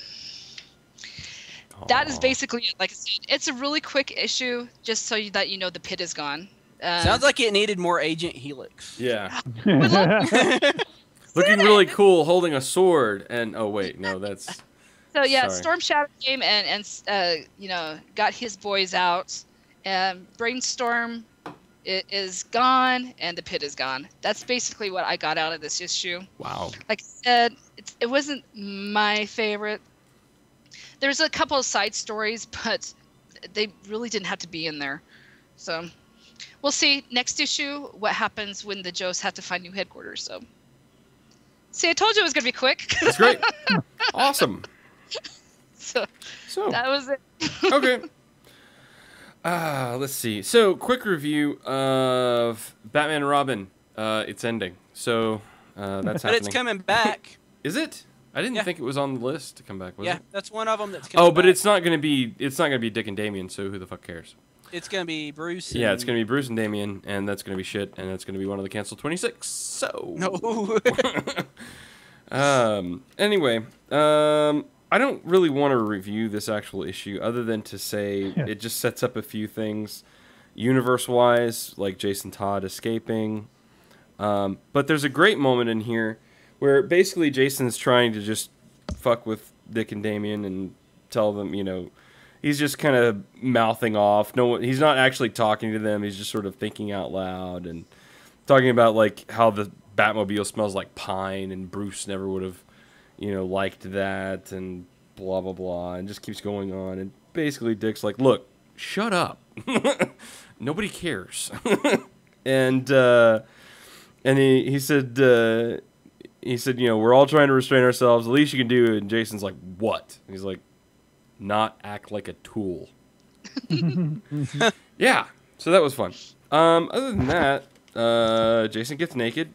That is basically it. Like I said, it's a really quick issue, just so that you know the pit is gone. Sounds like it needed more Agent Helix. Yeah. Looking really cool, holding a sword, and oh wait, no, that's. So yeah, Sorry. Storm Shadow came and got his boys out. Brainstorm is gone, and the pit is gone. That's basically what I got out of this issue. Wow. Like I said, it wasn't my favorite. There's a couple of side stories, but they really didn't have to be in there. So we'll see next issue what happens when the Joes have to find new headquarters. So see, I told you it was going to be quick. That's great. Awesome. So that was it. Okay. Let's see. So, quick review of Batman and Robin. It's ending. So, that's happening. But it's coming back. Is it? I didn't think it was on the list to come back, was it? Yeah, that's one of them that's coming back. But it's not going to be Dick and Damian, so who the fuck cares? It's going to be Bruce. Yeah, it's going to be Bruce and Damian, and that's going to be shit, and that's going to be one of the canceled 26. So No. Anyway, I don't really want to review this actual issue other than to say it just sets up a few things universe-wise, like Jason Todd escaping. But there's a great moment in here where basically Jason's trying to just fuck with Dick and Damian and tell them, he's just kind of mouthing off. He's not actually talking to them. He's just sort of thinking out loud and talking about like how the Batmobile smells like pine and Bruce never would have, liked that and blah, blah, blah, and just keeps going on. And basically Dick's like, look, shut up. Nobody cares. And he said, we're all trying to restrain ourselves. The least you can do. And Jason's like, what? And he's like, not act like a tool. Yeah. So that was fun. Other than that, Jason gets naked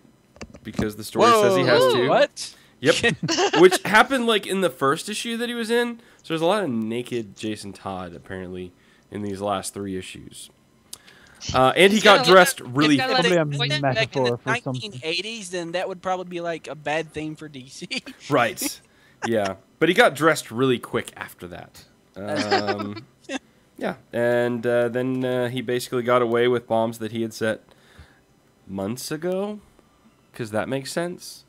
because the story says he has to. What? Yep. Which happened like in the first issue that he was in. So there's a lot of naked Jason Todd apparently in these last 3 issues. And he got dressed really. Probably a Back in the metaphor for something. 1980s, then that would probably be like a bad theme for DC. Right. Yeah. But he got dressed really quick after that. Yeah. And then he basically got away with bombs that he had set months ago. Because that makes sense.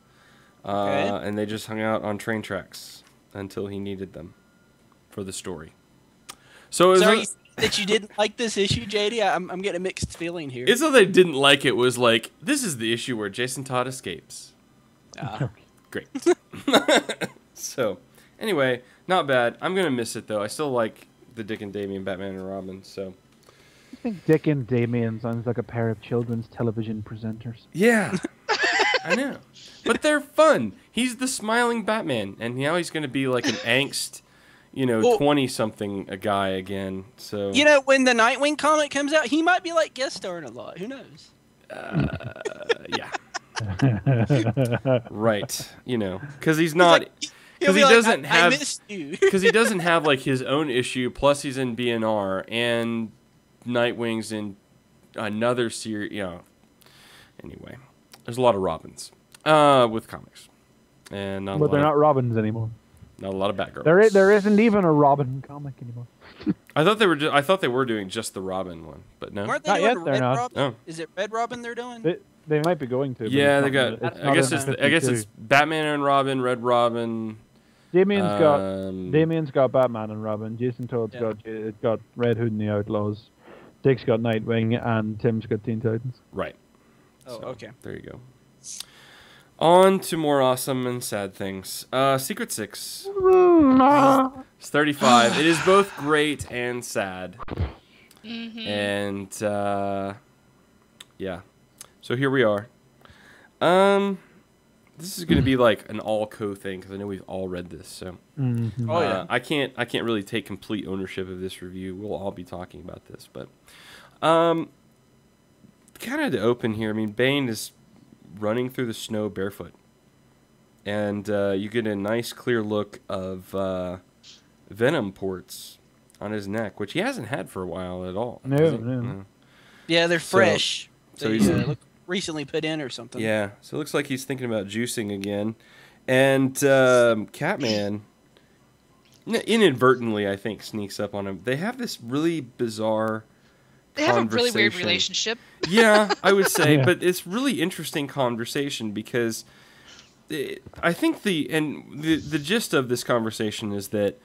Okay. And they just hung out on train tracks until he needed them for the story. So, Sorry that you didn't like this issue, JD. I'm getting a mixed feeling here. It's not that I didn't like it. Was like, this is the issue where Jason Todd escapes. Great. So, anyway, not bad. I'm going to miss it, though. I still like the Dick and Damian Batman and Robin, so. I think Dick and Damian sounds like a pair of children's television presenters. Yeah. I know. But they're fun. He's the smiling Batman, and now he's going to be like an angst, 20-something a guy again. So when the Nightwing comic comes out, he might be like guest starring a lot. Who knows? Yeah. Right. Because he's not. Because he like, doesn't have. I missed you. Because he doesn't have like his own issue. Plus, he's in BNR and Nightwing's in another series. Anyway, there's a lot of Robins with comics, and But they're not Robins anymore. Not a lot of Batgirls. There isn't even a Robin comic anymore. I thought they were doing just the Robin one, but no. Weren't they Not doing yet, they're Red not. Robin? Oh. Is it Red Robin they're doing? They might be going to. But Yeah, it's they not- got. it's I not guess in it's 52. Batman and Robin, Red Robin. Damien's got Batman and Robin. Jason Todd's got Red Hood and the Outlaws. Dick's got Nightwing, and Tim's got Teen Titans. Right. Oh, okay. There you go. On to more awesome and sad things. Secret Six. It's 35. It is both great and sad. Mm-hmm. And yeah. So here we are. This is going to be like an all-co thing because I know we've all read this. So Mm-hmm. Oh, yeah. I can't really take complete ownership of this review. We'll all be talking about this, but kind of to open here. I mean, Bane is running through the snow barefoot, and you get a nice clear look of venom ports on his neck, which he hasn't had for a while at all. No. Yeah, they're fresh. So They, he's look recently put in or something. yeah. So it looks like he's thinking about juicing again, and Catman inadvertently, I think, sneaks up on him. They have this really bizarre. They have a really weird conversation. relationship. Yeah, I would say, Yeah. but it's really interesting conversation because I think the gist of this conversation is that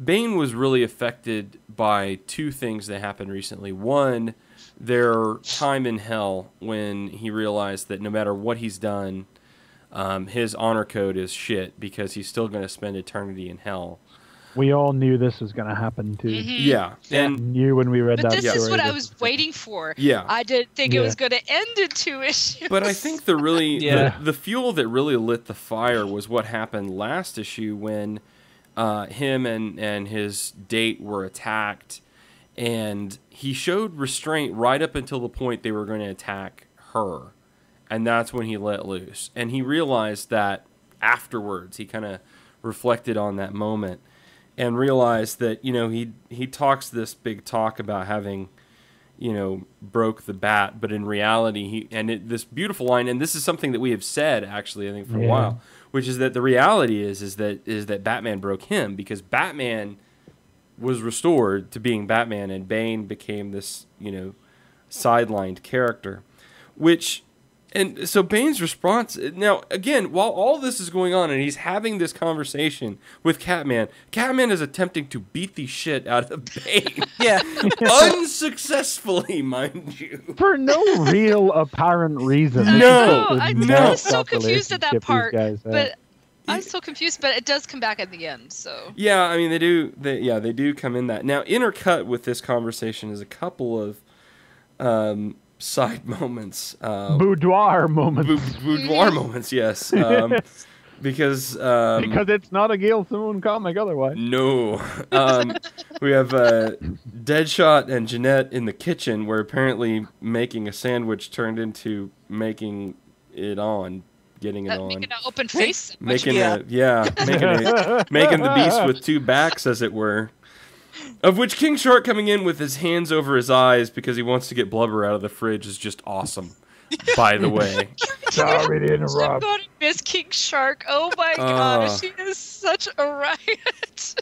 Bane was really affected by 2 things that happened recently. One, their time in hell when he realized that no matter what he's done, his honor code is shit because he's still going to spend eternity in hell. We all knew this was going to happen too. Mhm. Yeah, and Knew when we read But that this story. is what I that- was waiting for. yeah. I didn't think it Yeah. was going to end in 2 issues. But I think the really Yeah. the fuel that really lit the fire was what happened last issue when him and his date were attacked, and he showed restraint right up until the point they were going to attack her, and that's when he let loose. And he realized that afterwards. He kind of reflected on that moment and realized that he talks this big talk about having broke the bat, but in reality this beautiful line, and this is something that we have said actually I think for a while, which is that the reality is that Batman broke him because Batman was restored to being Batman and Bane became this sidelined character, and so Bane's response now again, while all this is going on and he's having this conversation with Catman is attempting to beat the shit out of Bane. Yeah. Unsuccessfully, mind you. For no real apparent reason. I No, know. I no. was so confused at that part, Guys, but I'm so confused. But it does come back at the end, so. Yeah, I mean they do come in that. Now intercut with this conversation is a couple of side moments. Boudoir moments. Boudoir moments, yes. Because it's not a Gail Simone comic otherwise. no. We have Deadshot and Jeanette in the kitchen where apparently making a sandwich turned into making it on. Getting it on. Making an open face. Making the beast with two backs, as it were. Of which King Shark coming in with his hands over his eyes because he wants to get blubber out of the fridge is just awesome. By the way. Sorry to I'm interrupt. going to miss King Shark. Oh my gosh, he is such a riot.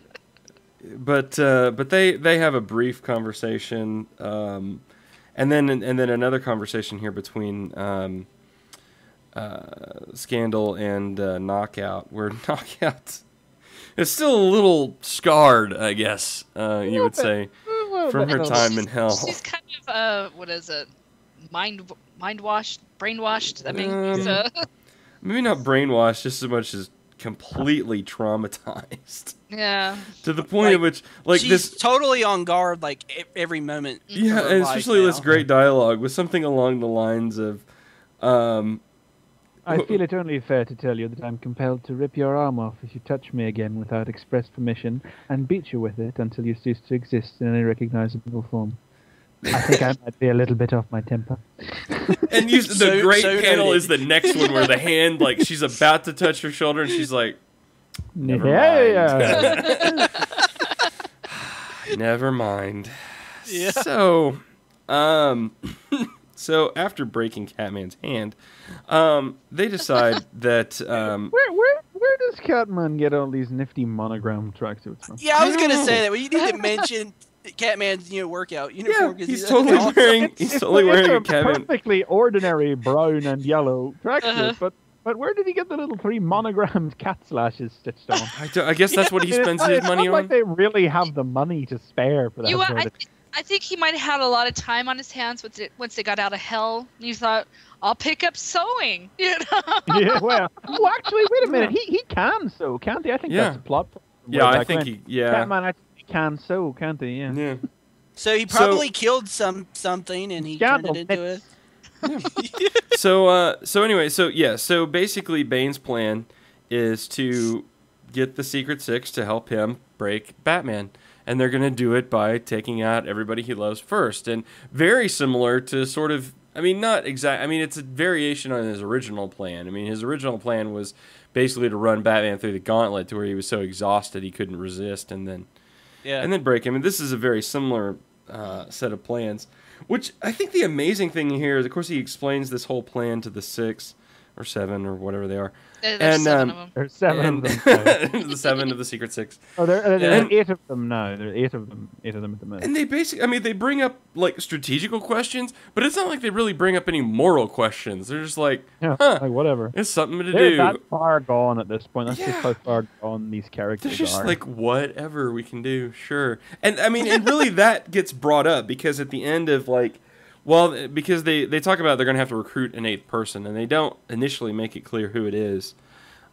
But they have a brief conversation, and then another conversation here between Scandal and Knockout, where Knockout is still a little scarred, I guess you would say, from her time in hell. She's kind of what is it? Mind washed, brainwashed. I mean, Maybe not brainwashed, just as much as completely traumatized. yeah. To the point at which, like, she's this totally on guard, like every moment. Yeah, of her and life especially now. this great dialogue with something along the lines of, I feel it only fair to tell you that I'm compelled to rip your arm off if you touch me again without express permission, and beat you with it until you cease to exist in any recognizable form. I think I might be a little bit off my temper. and the So- great so panel noted. is the next one where the hand, like, she's about to touch her shoulder and she's like, never Yeah. never mind. Yeah. So, so after breaking Catman's hand, they decide that, Where does Catman get all these nifty monogram tracksuits from? Yeah, I was gonna know. say that. Well, you need to mention Catman's workout uniform. yeah, 'cause he's that's totally awesome. wearing, he's totally wearing a It's a Catman. perfectly ordinary brown and yellow tracksuit, Uh-huh. but where did he get the little 3 monogrammed cat slashes stitched on? I guess that's what he spends his It's money not like on. they really have the money to spare for that. You, sort of- I think he might have had a lot of time on his hands once they got out of hell. He thought, I'll pick up sewing. You know? Yeah, well, actually, wait a minute. He can sew, can't he? I think Yeah. that's a plot. point Yeah, way I back think when. yeah. Catman actually can sew, can't he? Yeah. Yeah. So he probably killed something and he turned it into it. So anyway, so basically Bane's plan is to get the Secret Six to help him break Batman. And they're going to do it by taking out everybody he loves first. And very similar to sort of, I mean, not exact, I mean, it's a variation on his original plan. I mean, his original plan was basically to run Batman through the gauntlet to where he was so exhausted he couldn't resist and then break him. And this is a very similar set of plans, which I think the amazing thing here is, of course, he explains this whole plan to the 6 or 7 or whatever they are. There's 7 of them. There's 7 And of them. the 7 of the Secret 6. Oh, there are And- 8 of them now. There are 8 of them. 8 of them at the moment. And they basically, I mean, they bring up, like, strategical questions, but it's not like they really bring up any moral questions. They're just like, Yeah, huh, like whatever. it's something to They're do. that far gone at this point. That's just Yeah. how far gone these They're characters just are. like, whatever we can do, sure. And, I mean, and really that gets brought up because at the end of, like, well, because they talk about they're going to have to recruit an 8th person, and they don't initially make it clear who it is.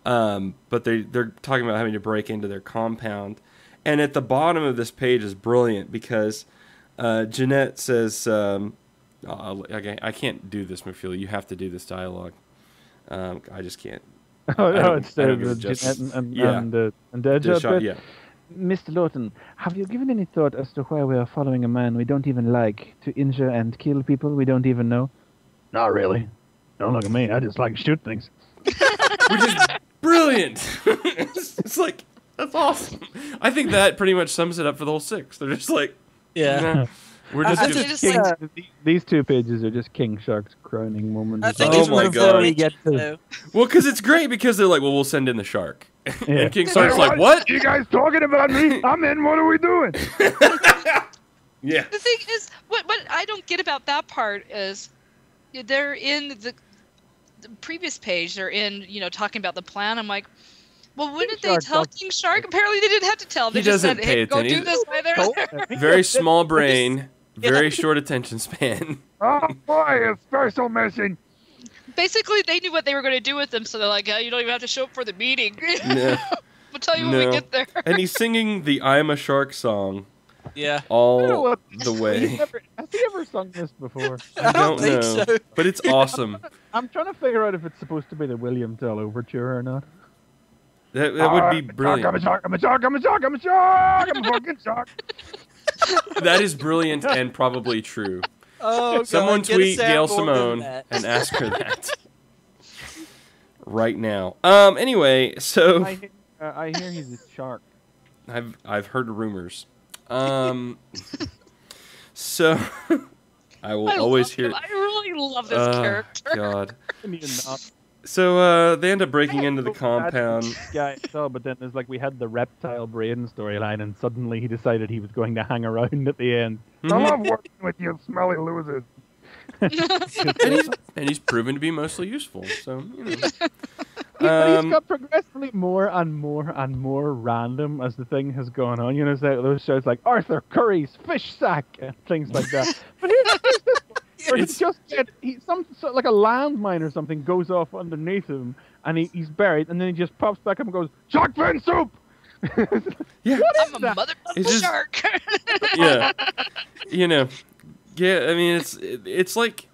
But they're talking about having to break into their compound. And at the bottom of this page is brilliant because Jeanette says, okay, I can't do this, Mufila. You have to do this dialogue. I just can't. Oh, I no, don't- it's I don't the give a justice. Jeanette and Yeah. and Deadshot Just shot, bit. yeah. Mr. Lawton, have you given any thought as to why we are following a man we don't even like to injure and kill people we don't even know? Not really. Don't look at me. I just like to shoot things. Which is brilliant. It's like, that's awesome. I think that pretty much sums it up for the whole 6. They're just like, Yeah. nah, we're just I gonna- just think- like, These 2 pages are just King Shark's crowning moment. I It's think like, Oh it's my worth God. we mentioning, get to though. well, because it's great because they're like, well, we'll send in the shark. Yeah. And King Shark's like, what? You guys talking about me? I'm in. What are we doing? Yeah. the thing is, what I don't get about that part is they're in the previous page. They're in, talking about the plan. I'm like, well, wouldn't they Shark tell talks- King Shark? Apparently, they didn't have to tell him. They He just said, doesn't pay hey, go do attention. this while they're there. Very small brain, very short attention span. Oh boy, a special mission. Basically, they knew what they were going to do with them, so they're like, yeah, you don't even have to show up for the meeting. No. We'll tell you when we No. get there. And he's singing the I'm a Shark song Yeah. all the way. Has he ever sung this before? I don't think know, so. but it's awesome. I'm trying to figure out if it's supposed to be the William Tell overture or not. That would be brilliant. I'm a fucking shark. That is brilliant and probably true. Oh, God, Someone get a tweet Gail soundboard of Simone that. and ask her that right now. Anyway, so I hear he's a shark. I've heard rumors. So I will always hear. I really love this character. God. So they end up breaking into the compound. Yeah, so but then there's we had the reptile brain storyline, and suddenly he decided he was going to hang around at the end. I love working with you, smelly losers. and he's proven to be mostly useful. So you know. But he's got progressively more and more and more random as the thing has gone on. You know, those shows like Arthur Curry's Fish Sack and things like that. But here's this one where like a landmine or something goes off underneath him, and he's buried, and then he just pops back up and goes, "Shark fin soup." Yeah, I'm a motherfucking shark. Yeah, you know, yeah. I mean, it's like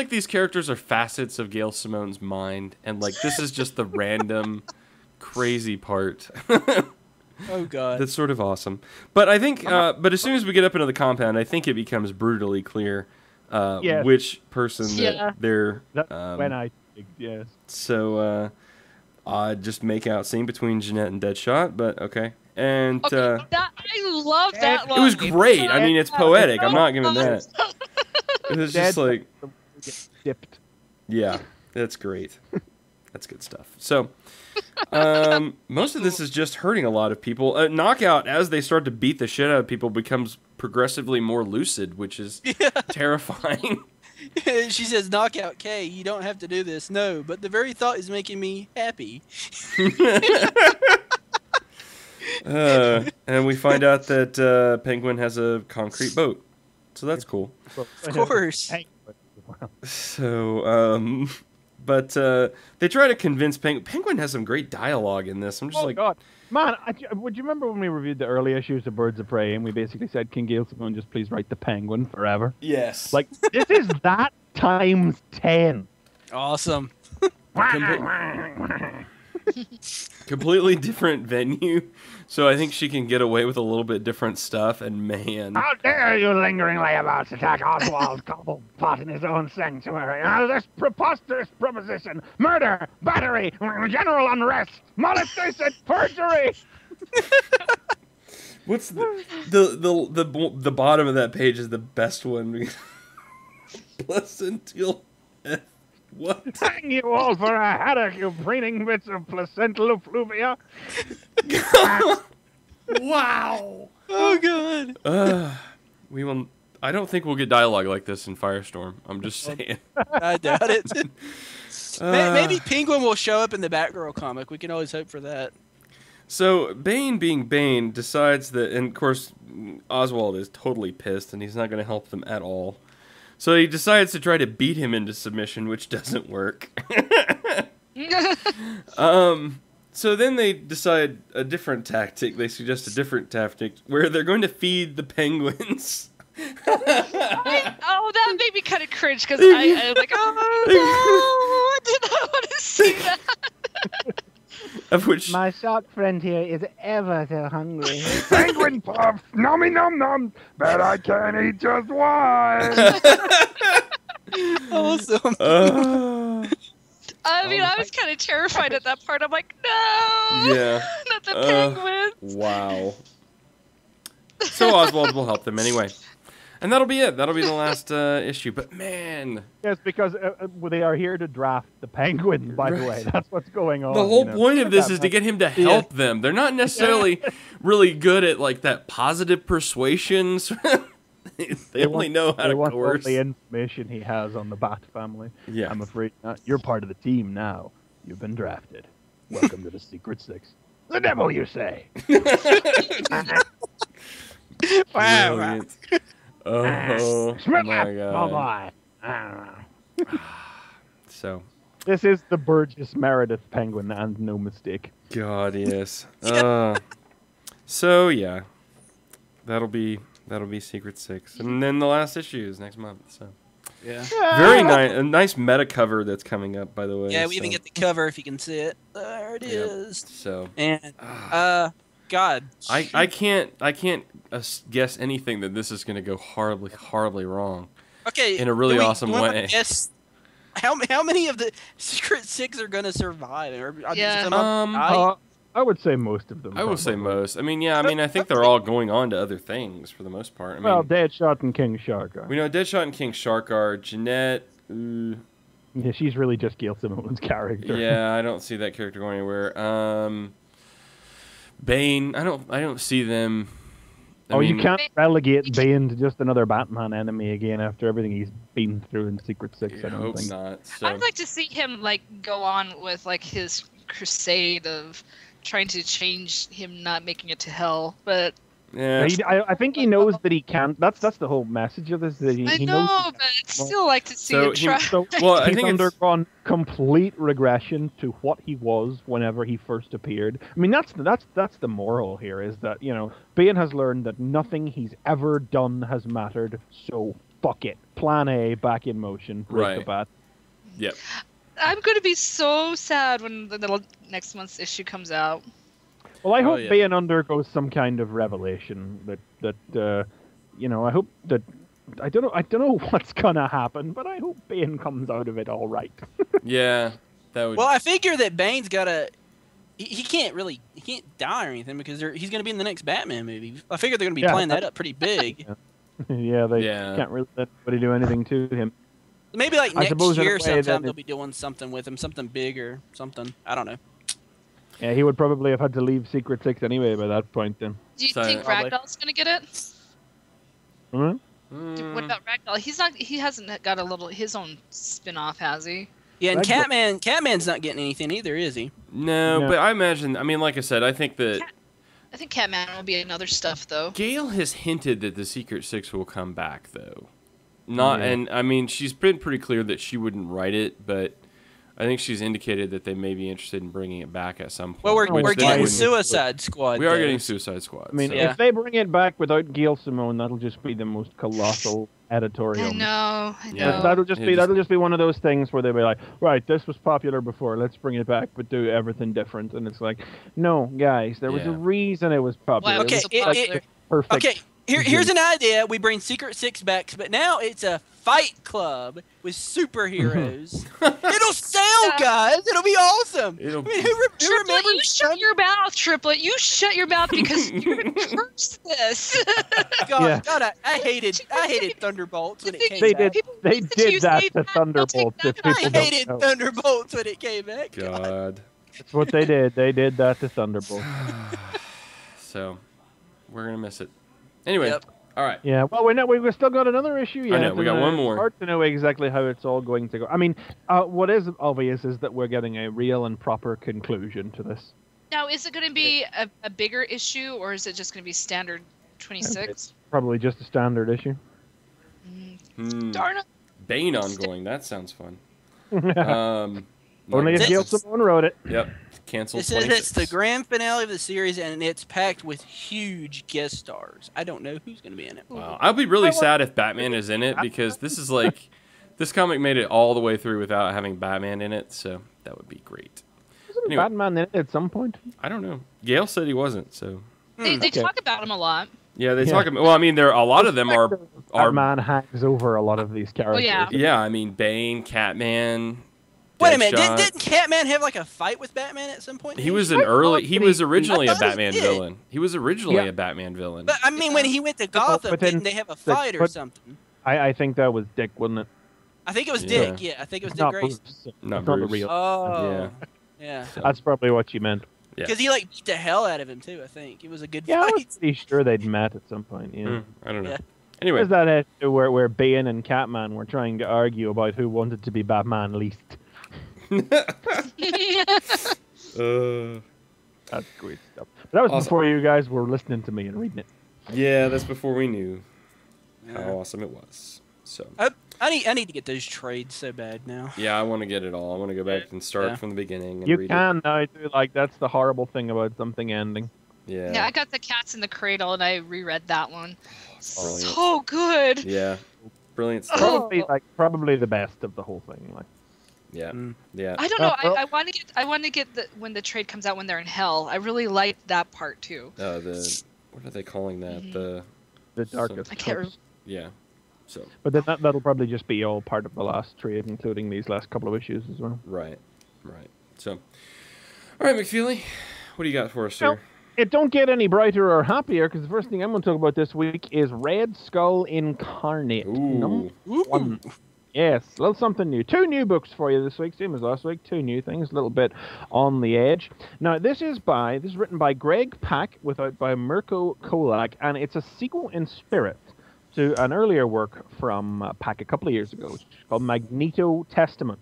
these characters are facets of Gail Simone's mind, and this is just the random, crazy part. Oh God, that's sort of awesome. But I think, but as soon as we get up into the compound, I think it becomes brutally clear which person that they're. When I think, yes. So, just make out scene between Jeanette and Deadshot, but okay. And I love that line. it was great. I mean, it's poetic. I'm not giving that. It was just like. Dipped. Yeah, that's great. That's good stuff. So, most of this is just hurting a lot of people. Knockout, as they start to beat the shit out of people, becomes progressively more lucid, which is terrifying. She says, "Knockout K, you don't have to do this." No, but the very thought is making me happy. And we find out that Penguin has a concrete boat, so that's cool. Of course. So, but they try to convince Penguin. Penguin has some great dialogue in this. I'm just God. Man, would you remember when we reviewed the early issues of Birds of Prey and we basically said, "Can Gail Simone just please write the Penguin forever?" Yes. This is that times 10. Awesome. Completely different venue, so I think she can get away with a little bit different stuff. And man, how dare you lingering layabouts attack Oswald's cobblepot in his own sanctuary? This preposterous proposition: murder, battery, general unrest, molestation, perjury. What's the bottom of that page is the best one. Placental. What? Hang you all for a haddock, you preening bits of placental effluvia. Wow. Oh God. We will. I don't think we'll get dialogue like this in Firestorm. I'm just saying. I doubt it. Maybe Penguin will show up in the Batgirl comic. We can always hope for that. So Bane, being Bane, decides that, and of course Oswald is totally pissed, and he's not going to help them at all. So he decides to try to beat him into submission, which doesn't work. So then they decide a different tactic. They suggest a different tactic where they're going to feed the penguins. That made me kind of cringe because I was like, oh no, I did not want to see that. Of which my shark friend here is ever so hungry. Penguin puff, nummy num num, bet I can eat just one. Awesome. I mean, I was kind of terrified at that part. I'm like, no, not the penguins. Wow. So Oswald will help them anyway. And that'll be it. That'll be the last issue. But man. Yes, because they are here to draft the Penguin, by the way. That's what's going on. The whole point of this is to get him to help them. They're not necessarily really good at that positive persuasion. they only know how to coerce. The information he has on the Bat family. Yeah. I'm afraid not. You're part of the team now. You've been drafted. Welcome to the Secret Six. The devil, you say? Wow. Oh my God. Oh boy. So. This is the Burgess Meredith Penguin, and no mistake. God, yes. So yeah. that'll be Secret Six, and then the last issue is next month. So Yeah. very nice, a nice meta cover that's coming up, by the way. Yeah, we even get the cover if you can see it. There it is. So And God, I can't guess anything that this is going to go horribly wrong. okay, in a really do we awesome wanna way. Guess how many of the Secret Six are gonna survive? Or are Yeah. some of them die? I would say most of them. I would say probably. most. I mean, yeah. I mean, I think they're all going on to other things for the most part. I mean, Well, Deadshot and King Shark are. we know Deadshot and King Shark are. Jeanette. Yeah, she's really just Gail Simone's character. Yeah, I don't see that character going anywhere. Bane. I don't see them. I you mean, can't relegate Bane to just another Batman enemy again after everything he's been through in Secret Six. I I don't hope think. not. So. I'd like to see him like go on with like his crusade of trying to change him not making it to hell. But Yeah. I think he knows that he can't. That's the whole message of this. That he, I he know, knows but I'd still like to see So him he- try. So Well, I he's think it's undergone complete regression to what he was whenever he first appeared. I mean, that's the moral here, is that, you know, Bane has learned that nothing he's ever done has mattered. So fuck it. Plan A back in motion. Break the Right. bat. Yep. I'm going to be so sad when the next month's issue comes out. Well, I hope yeah. Bane undergoes some kind of revelation. That you know, I hope that. I don't know what's gonna happen, but I hope Bane comes out of it all right. Yeah. That would. Well, I figure that Bane's got he can't die or anything because he's going to be in the next Batman movie. I figure they're going to be Yeah, playing that up pretty big. Yeah, they Yeah. can't really let anybody do anything to him. Maybe like I next suppose in a year way sometime then they'll be doing something with him, something big or something. I don't know. Yeah, he would probably have had to leave Secret Six anyway by that point. Then. Do you So- think Probably. Ragdoll's going to get it? Hmm? What about Ragdoll? He hasn't got his own spin-off, has he? Yeah, and Ragdoll- Catman's not getting anything either, is he? No, No. but I imagine. I mean, like I said, I think that I think Catman will be another stuff though. Gail has hinted that the Secret Six will come back, though. Not, Yeah. and I mean, she's been pretty clear that she wouldn't write it, but I think she's indicated that they may be interested in bringing it back at some point. Well, we're which then getting wouldn't- Suicide Squad. We are though. getting Suicide Squad. I mean, so- Yeah. if they bring it back without Gail Simone, that'll just be the most colossal editorial. I know. Yeah. That'll just It be just- that'll just be one of those things where they'll be like, right, this was popular before, let's bring it back, but do everything different. And it's like, no, guys, there was a Yeah. reason it was popular. Why Okay, was it it- popular? Perfect. Okay, here's an idea. We bring Secret Six back, but now it's a fight club with superheroes. It'll sell, guys. It'll be awesome. It'll I mean, be- who Triplet, remembers? you shut your mouth, Triplet. You shut your mouth because you're gonna curse this. God, Yeah. God, I hated Thunderbolts when it came They back. did. They listen to did you that say to that, they'll Thunderbolts. take If that people I don't hated know. Thunderbolts when it came back. God. That's what they did. They did that to Thunderbolts. So, we're gonna miss it. Anyway, Yep. all right. Yeah. Well, we've still got another issue yet. know, we got and, one more. It's hard to know exactly how it's all going to go. I mean, what is obvious is that we're getting a real and proper conclusion to this. Now, is it going to be a bigger issue, or is it just going to be standard 26? Probably just a standard issue. Hmm. Darn it. Bane ongoing. That sounds fun. Um, Only if This Gail is- Simone wrote it. Yep. Canceled. It says it's the 26. grand finale of the series, and it's packed with huge guest stars. I don't know who's going to be in it. Wow. I'll be really sad if Batman is in it because this is like this comic made it all the way through without having Batman in it, so that would be great. Wasn't Anyway. Batman in it at some point? I don't know. Gail said he wasn't, so They okay. talk about him a lot. yeah, they Yeah. talk about. Well, I mean, there a lot of them are. Batman hangs over a lot of these characters. yeah. Yeah, I mean, Bane, Catman. Wait a minute, Deadshot. didn't Catman have like a fight with Batman at some point? He was an early. He was originally I a thought he Batman did. villain. He was originally Yeah. a Batman villain. But I mean, when he went to Gotham, but then didn't they have a the- fight or but- something? I think that was Dick, wasn't it? I think it was Yeah. Dick. Yeah, I think it was Dick Not Grayson. Bruce. Not It's not the Bruce. real. Oh, yeah. So, That's probably what you meant. yeah. Because he like beat the hell out of him too. I think it was a good Yeah, I was fight. pretty sure they'd met at some point. Yeah. I don't know. Yeah. Anyway, There's that issue where Bane and Catman were trying to argue about who wanted to be Batman least. That's great stuff. But that was Awesome. before you guys were listening to me and reading it. yeah, that's before we knew Yeah. how awesome it was. So I need to get those trades so bad now. yeah, I want to get it all. I want to go back and start Yeah. from the beginning and You read can now do like that's the horrible thing about something ending. Yeah. Yeah, I got The Cats in the Cradle, and I reread that one. Brilliant. So good. Yeah. Brilliant stuff. Probably the best of the whole thing. Like, Yeah. Yeah. I don't know. I want to get when the trade comes out when they're in hell. I really liked that part too. What are they calling that? The darkest. I can't remember. Yeah. So. But then that'll probably just be all part of the last trade, including these last couple of issues as well. Right. So, all right, McFeely, what do you got for us, sir? Well, it don't get any brighter or happier, because the first thing I'm going to talk about this week is Red Skull Incarnate. Ooh. One. Yes, a little something new. 2 new books for you this week, same as last week. 2 new things, a little bit on the edge. Now, this is written by Greg Pak, by Mirko Kolak, and it's a sequel in spirit to an earlier work from Pak a couple of years ago, which is called Magneto Testament.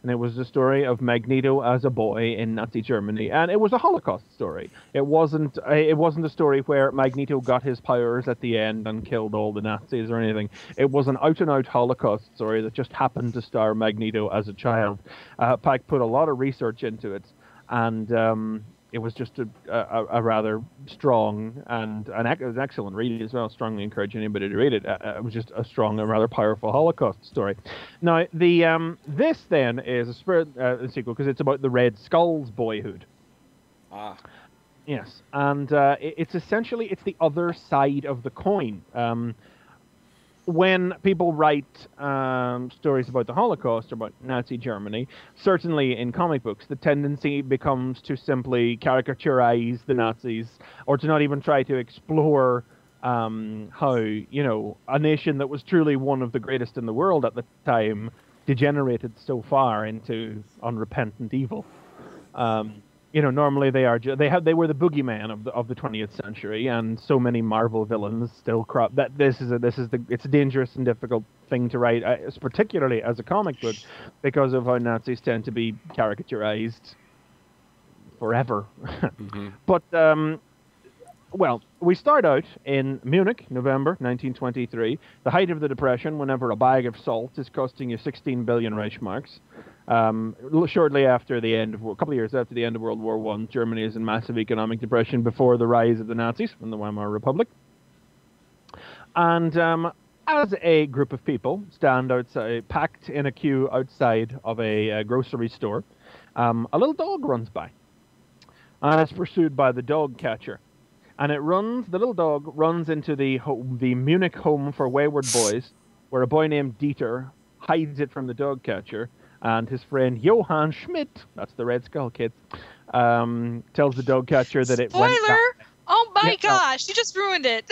And it was the story of Magneto as a boy in Nazi Germany, and it was a Holocaust story. It wasn't a story where Magneto got his powers at the end and killed all the Nazis or anything. It was an out-and-out Holocaust story that just happened to star Magneto as a child. Pike put a lot of research into it, and it was just a rather strong and an excellent read as well. Strongly encourage anybody to read it. It was just a strong and rather powerful Holocaust story. Now, this then is a sequel because it's about the Red Skull's boyhood. Ah. Yes, and it's essentially the other side of the coin. When people write stories about the Holocaust or about Nazi Germany, certainly in comic books, the tendency becomes to simply caricaturize the Nazis or to not even try to explore how, a nation that was truly one of the greatest in the world at the time degenerated so far into unrepentant evil. Normally they were the boogeyman of the 20th century, and so many Marvel villains still crop that it's a dangerous and difficult thing to write, particularly as a comic book, because of how Nazis tend to be caricaturized forever. Mm-hmm. But well, we start out in Munich, November 1923, the height of the Depression, whenever a bag of salt is costing you 16 billion Reichsmarks. Shortly after a couple of years after the end of World War I, Germany is in massive economic depression before the rise of the Nazis and the Weimar Republic. And as a group of people stand outside, packed in a queue outside of a grocery store, a little dog runs by. And it's pursued by the dog catcher. And the little dog runs into the Munich home for wayward boys, where a boy named Dieter hides it from the dog catcher. And his friend Johann Schmidt, that's the Red Skull kid, tells the dog catcher that it went Spoiler! Oh my gosh, you just ruined it.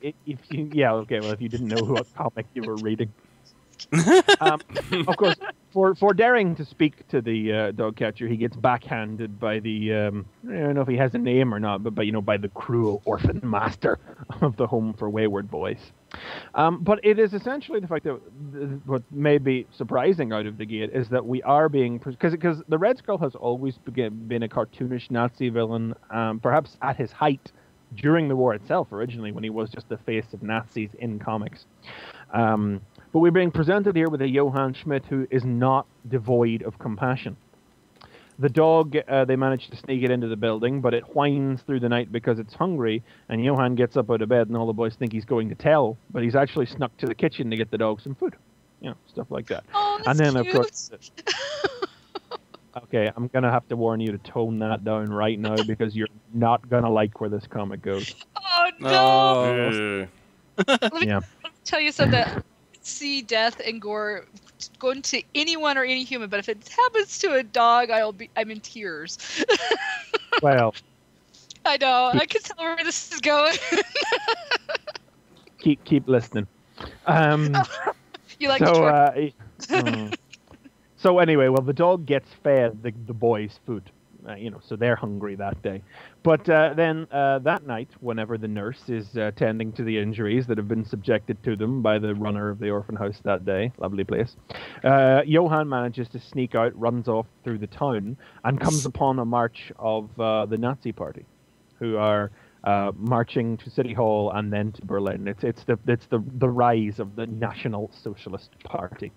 If you didn't know what comic you were reading. Of course, for daring to speak to the dog catcher, he gets backhanded by the I don't know if he has a name or not, but by the cruel orphan master of the Home for Wayward Boys. But it is essentially the fact that what may be surprising out of the gate is that we are being, because the Red Skull has always been a cartoonish Nazi villain, perhaps at his height during the war itself, originally when he was just the face of Nazis in comics. But we're being presented here with a Johann Schmidt who is not devoid of compassion. The dog, they manage to sneak it into the building, but it whines through the night because it's hungry, and Johann gets up out of bed, and all the boys think he's going to tell, but he's actually snuck to the kitchen to get the dog some food. Stuff like that. Oh, that's and then, cute. Of course, okay, I'm going to have to warn you to tone that down right now, because you're not going to like where this comic goes. Oh, no! Oh. Let me tell you something. See death and gore going to anyone or any human, but if it happens to a dog, I'm in tears. Well, I know. I can tell where this is going. keep listening. You like So anyway, well, the dog gets fed the boys' food. So they're hungry that day. But then that night, whenever the nurse is tending to the injuries that have been subjected to them by the runner of the orphan house that day, lovely place, Johann manages to sneak out, runs off through the town, and comes upon a march of the Nazi party, who are marching to City Hall and then to Berlin. It's the rise of the National Socialist Party.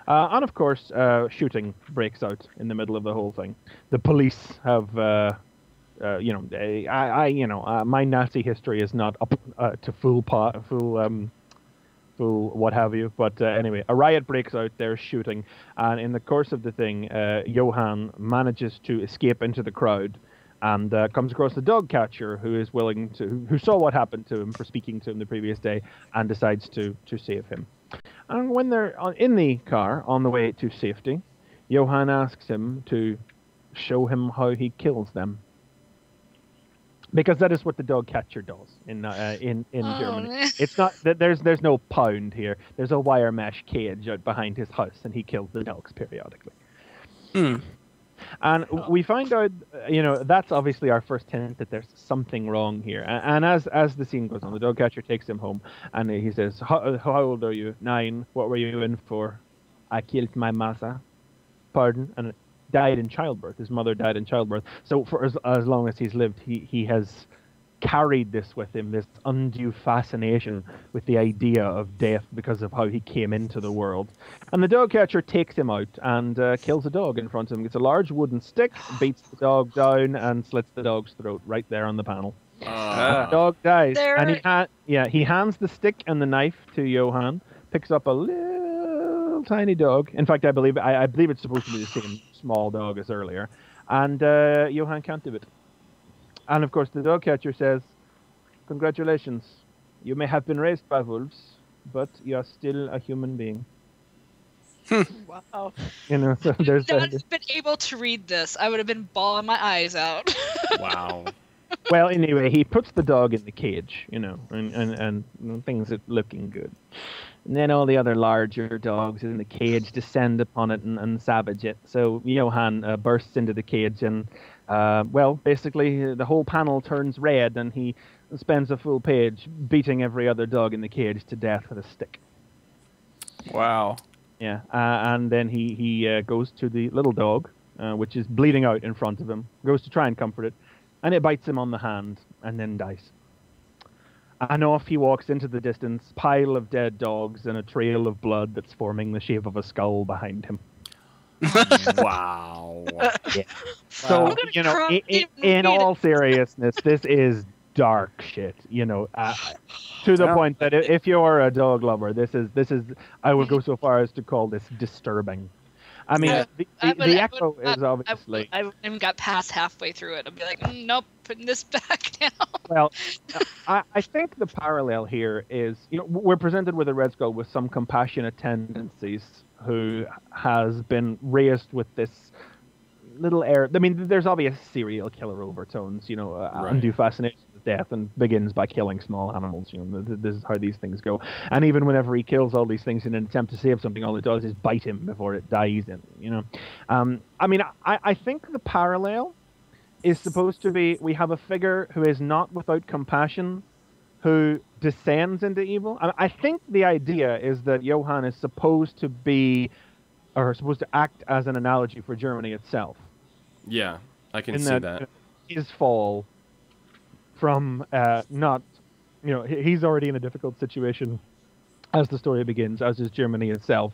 And of course, shooting breaks out in the middle of the whole thing. The police have My Nazi history is not up to full what have you. But anyway, a riot breaks out. They're shooting, and in the course of the thing, Johann manages to escape into the crowd, and comes across the dog catcher who is who saw what happened to him for speaking to him the previous day, and decides to save him. And when they're in the car on the way to safety, Johann asks him to show him how he kills them. Because that is what the dog catcher does in Germany. Man. It's not that there's no pound here. There's a wire mesh cage out behind his house, and he kills the dogs periodically. And we find out, that's obviously our first hint that there's something wrong here. And as the scene goes on, the dog catcher takes him home, and he says, "How old are you? 9. What were you in for?" "I killed my mother." "Pardon?" "And died in childbirth." His mother died in childbirth. So for as long as he's lived, he has carried this with him, this undue fascination with the idea of death because of how he came into the world. And the dog catcher takes him out and kills a dog in front of him. Gets a large wooden stick, beats the dog down, and slits the dog's throat right there on the panel. The dog dies. And he hands the stick and the knife to Johann, picks up a little tiny dog. In fact, I believe it's supposed to be the same small dog as earlier. And Johann can't do it. And of course, the dog catcher says, "Congratulations. You may have been raised by wolves, but you're still a human being." Wow. So there's If I had been able to read this, I would have been bawling my eyes out. Wow. Well, anyway, he puts the dog in the cage, and things are looking good. And then all the other larger dogs in the cage descend upon it and savage it. So Johann bursts into the cage and, basically the whole panel turns red, and he spends a full page beating every other dog in the cage to death with a stick. Wow. Yeah, and then he goes to the little dog, which is bleeding out in front of him, goes to try and comfort it, and it bites him on the hand and then dies. And off he walks into the distance, pile of dead dogs and a trail of blood that's forming the shape of a skull behind him. Wow. Yeah. So, in all seriousness, this is dark shit, to the point that if you're a dog lover, this is I would go so far as to call this disturbing. I mean, the echo is obviously... I wouldn't even got past halfway through it. I'd be like, nope, putting this back now. Well, I think the parallel here is, we're presented with a Red Skull with some compassionate tendencies who has been raised with this little air. I mean, there's obvious serial killer overtones, undue fascination with death, and begins by killing small animals. This is how these things go. And even whenever he kills all these things in an attempt to save something, all it does is bite him before it dies in. I think the parallel is supposed to be, we have a figure who is not without compassion, who descends into evil. I think the idea is that Johann is supposed to act as an analogy for Germany itself. Yeah, I can see that. His fall from he's already in a difficult situation as the story begins, as is Germany itself.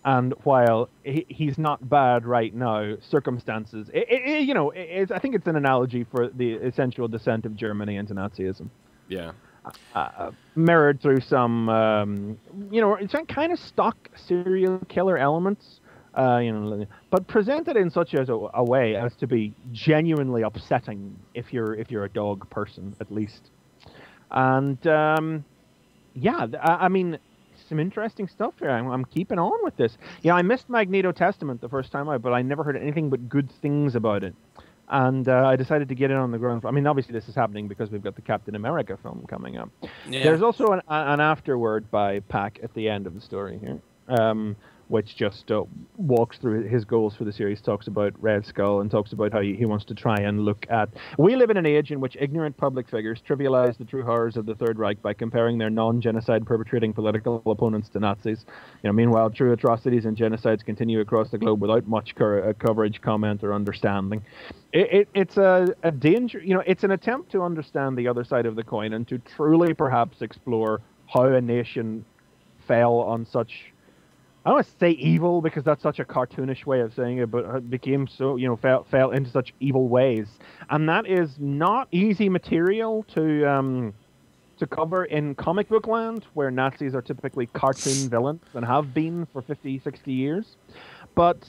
And while he's not bad right now, circumstances, I think it's an analogy for the essential descent of Germany into Nazism. Yeah. Mirrored through some, it's kind of stock serial killer elements, but presented in such a way as to be genuinely upsetting if you're a dog person, at least. And I mean, some interesting stuff here. I'm keeping on with this. Yeah, I missed Magneto Testament the first time out, but I never heard anything but good things about it. And I decided to get in on the ground. I mean, obviously this is happening because we've got the Captain America film coming up. Yeah. There's also an afterword by Pack at the end of the story here, which just walks through his goals for the series, talks about Red Skull, and talks about how he wants to try and look at... We live in an age in which ignorant public figures trivialize the true horrors of the Third Reich by comparing their non-genocide perpetrating political opponents to Nazis. Meanwhile, true atrocities and genocides continue across the globe without much coverage, comment, or understanding. It's a danger... it's an attempt to understand the other side of the coin and to truly perhaps explore how a nation fell on such I don't want to say evil because that's such a cartoonish way of saying it, but became so, fell into such evil ways. And that is not easy material to cover in comic book land, where Nazis are typically cartoon villains and have been for 50, 60 years. But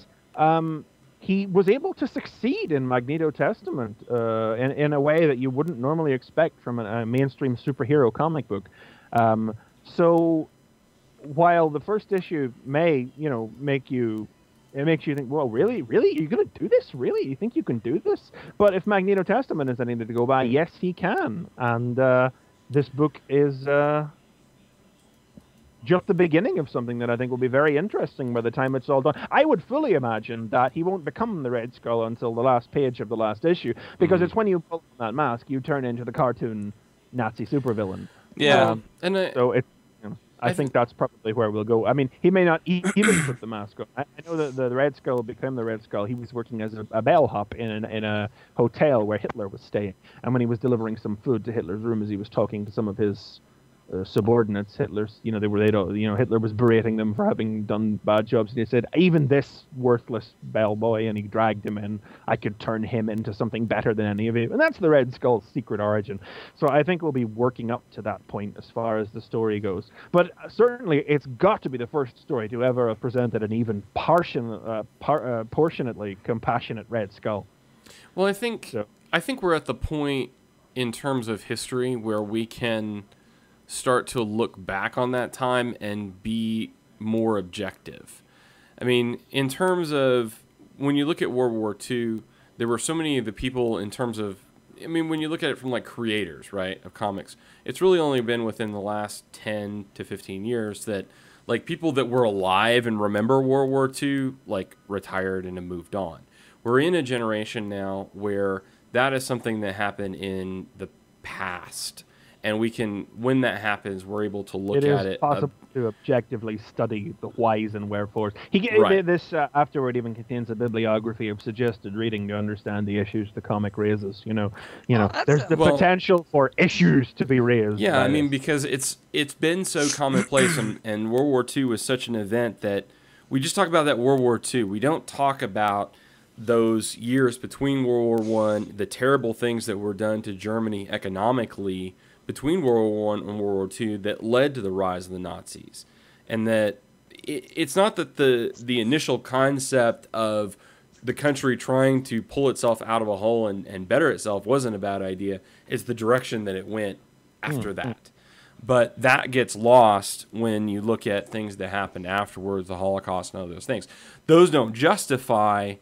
he was able to succeed in Magneto Testament in a way that you wouldn't normally expect from a mainstream superhero comic book. So while the first issue may, make you think, well, really? You're going to do this? Really? You think you can do this? But if Magneto Testament is anything to go by, yes, he can. And this book is just the beginning of something that I think will be very interesting by the time it's all done. I would fully imagine that he won't become the Red Skull until the last page of the last issue, because it's when you pull that mask, you turn into the cartoon Nazi supervillain. Yeah, so it's. I think that's probably where we'll go. I mean, he may not even put the mask on. I know that the Red Skull became the Red Skull. He was working as a bellhop in a hotel where Hitler was staying. And when he was delivering some food to Hitler's room, as he was talking to some of his subordinates, Hitler was berating them for having done bad jobs. And he said, even this worthless bellboy, and he dragged him in, I could turn him into something better than any of you. And that's the Red Skull's secret origin. So I think we'll be working up to that point as far as the story goes. But certainly it's got to be the first story to ever have presented an even portionately compassionate Red Skull. Well, I think we're at the point in terms of history where we can start to look back on that time and be more objective. I mean, in terms of when you look at World War II, there were so many of the people in terms of, I mean, when you look at it from like creators, right, of comics, it's really only been within the last 10 to 15 years that like people that were alive and remember World War II like retired and have moved on. We're in a generation now where that is something that happened in the past. And we can, when that happens, we're able to look at it. It is possible to objectively study the whys and wherefores. This afterward even contains a bibliography of suggested reading to understand the issues the comic raises. There's the potential for issues to be raised. Yeah, I mean, because it's been so commonplace, and World War II was such an event that we just talk about that World War II. We don't talk about those years between World War I, the terrible things that were done to Germany economically between World War I and World War II that led to the rise of the Nazis. And that it's not that the initial concept of the country trying to pull itself out of a hole and better itself wasn't a bad idea. It's the direction that it went after that. But that gets lost when you look at things that happened afterwards, the Holocaust and all those things. Those don't justify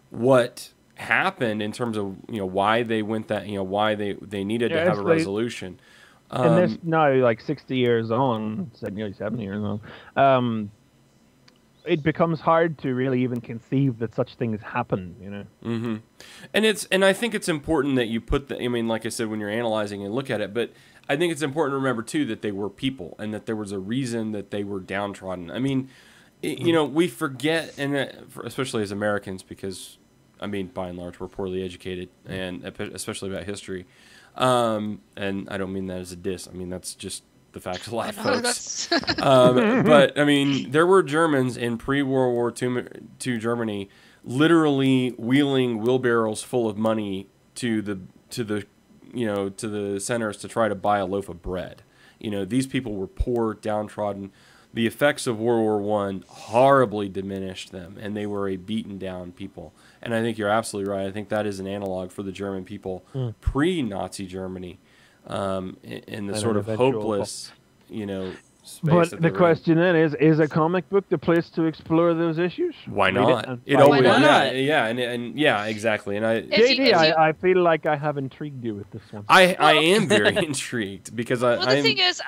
what happened in terms of why they went that why they needed to have a resolution. And this now, like 60 years on, nearly 70 years on, it becomes hard to really even conceive that such things happen. Mm-hmm. And I think it's important that you put like I said, when you're analyzing and look at it, but I think it's important to remember too that they were people and that there was a reason that they were downtrodden. I mean, we forget, and especially as Americans, because I mean, by and large, we're poorly educated, and especially about history. And I don't mean that as a diss. I mean, that's just the facts of life, folks. But, I mean, there were Germans in pre-World War II Germany literally wheeling wheelbarrows full of money to the centers to try to buy a loaf of bread. These people were poor, downtrodden. The effects of World War I horribly diminished them, and they were a beaten down people. And I think you're absolutely right. I think that is an analog for the German people pre-Nazi Germany, in the sort of hopeless, space. But the question then is a comic book the place to explore those issues? Why not? It always, yeah, and yeah, exactly. And I feel like I have intrigued you with this one. I am very intrigued because the thing is,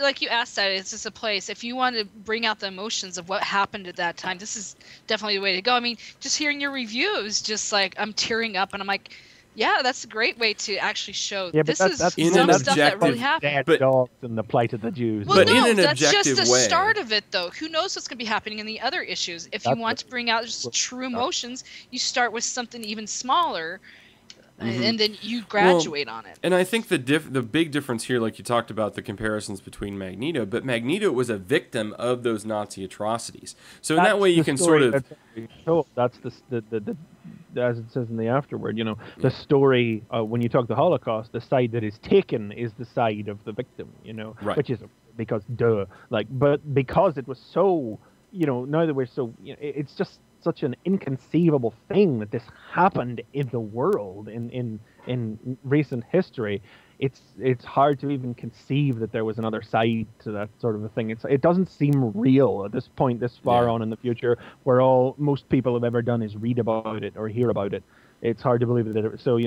like you asked that, it's just a place. If you want to bring out the emotions of what happened at that time, this is definitely the way to go. I mean, just hearing your reviews, just like I'm tearing up, and I'm like, yeah, that's a great way to actually show this is some stuff that really happened. Dead dogs and the plight of the Jews. Well, no, that's just the start of it, though. Who knows what's going to be happening in the other issues? If you want to bring out just true emotions, you start with something even smaller. and then you graduate on it. And I think the big difference here, like you talked about the comparisons between Magneto, but Magneto was a victim of those Nazi atrocities. So in that way, you can sort of. That's the as it says in the afterword, the story when you talk the Holocaust, the side that is taken is the side of the victim, right. Which is because but because it was so, now that we're so, it's just such an inconceivable thing that this happened in the world in recent history. It's hard to even conceive that there was another side to that sort of a thing. It doesn't seem real at this point, this far on in the future, where most people have ever done is read about it or hear about it. It's hard to believe that. So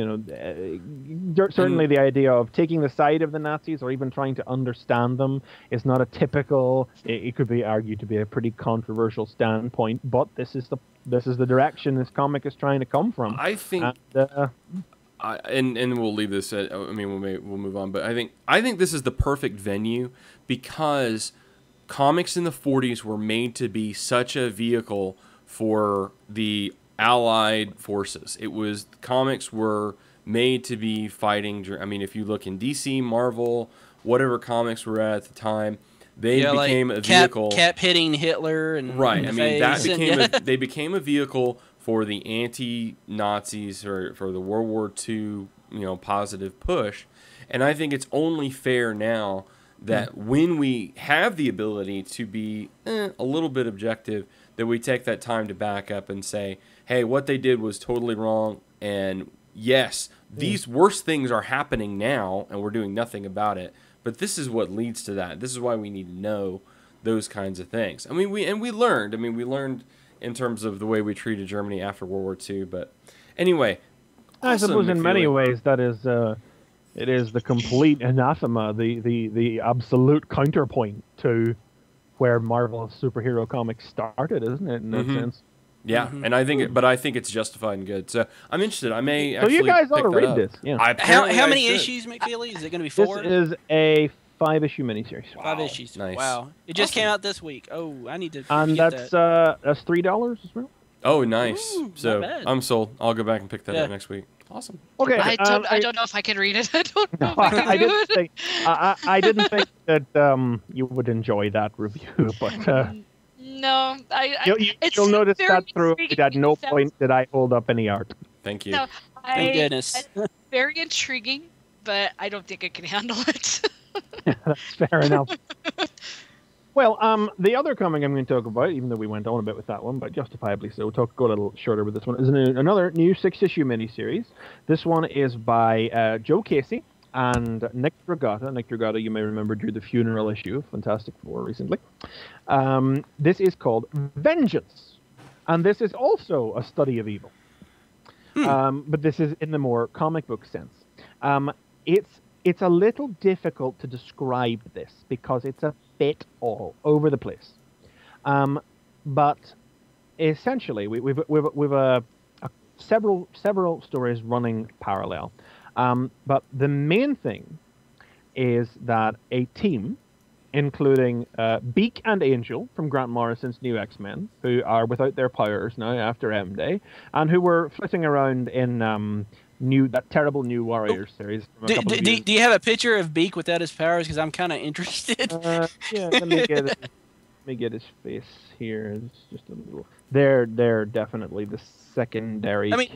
certainly the idea of taking the side of the Nazis or even trying to understand them is not a typical. It could be argued to be a pretty controversial standpoint, but this is the direction this comic is trying to come from. I think. And we'll leave this. We'll move on. But I think this is the perfect venue because comics in the 40s were made to be such a vehicle for the Allied forces. Comics were made to be fighting. I mean, if you look in DC, Marvel, whatever comics were at the time, they became a vehicle. Cap hitting Hitler and right. I mean, they became a vehicle for the anti-Nazis or for the World War II, positive push. And I think it's only fair now that when we have the ability to be a little bit objective, that we take that time to back up and say, hey, what they did was totally wrong. And yes, these worst things are happening now and we're doing nothing about it. But this is what leads to that. This is why we need to know those kinds of things. I mean, we learned in terms of the way we treated Germany after World War II. But anyway, I suppose in many ways that is it is the complete anathema, the absolute counterpoint to where Marvel superhero comics started, isn't it? In that sense. Yeah, and I think it's justified and good. So I'm interested. I may actually. So you guys ought to read up. this. Yeah. How many issues, McFeely? Is it going to be 4? This is a 5-issue miniseries. 5 issues. Nice. Wow. It just came out this week. Oh, I need to. And get that's $3 as well. Oh, nice. Ooh, so not bad. I'm sold. I'll go back and pick that up next week. Awesome. Okay. I don't know if I can read it. I don't know if I can do it. I didn't think that you would enjoy that review, but. No, you'll notice that through it. At no point did I hold up any art. Thank you. No, Thank goodness. It's very intriguing, but I don't think I can handle it. That's fair enough. Well, the other comic I'm going to talk about, even though we went on a bit with that one, but justifiably so, go a little shorter with this one, is another new 6-issue miniseries. This one is by Joe Casey and Nick Dragata. Nick Dragata, you may remember, drew the funeral issue of Fantastic Four recently. This is called Vengeance, and this is also a study of evil. But this is in the more comic book sense. It's a little difficult to describe this because it's a bit all over the place. But essentially, we've several stories running parallel. But the main thing is that a team, including Beak and Angel from Grant Morrison's New X-Men, who are without their powers now after M-Day, and who were flitting around in that terrible New Warriors series. Do you have a picture of Beak without his powers? Because I'm kind of interested. Yeah, let me get his face here. It's just a little. They're definitely the secondary. I mean,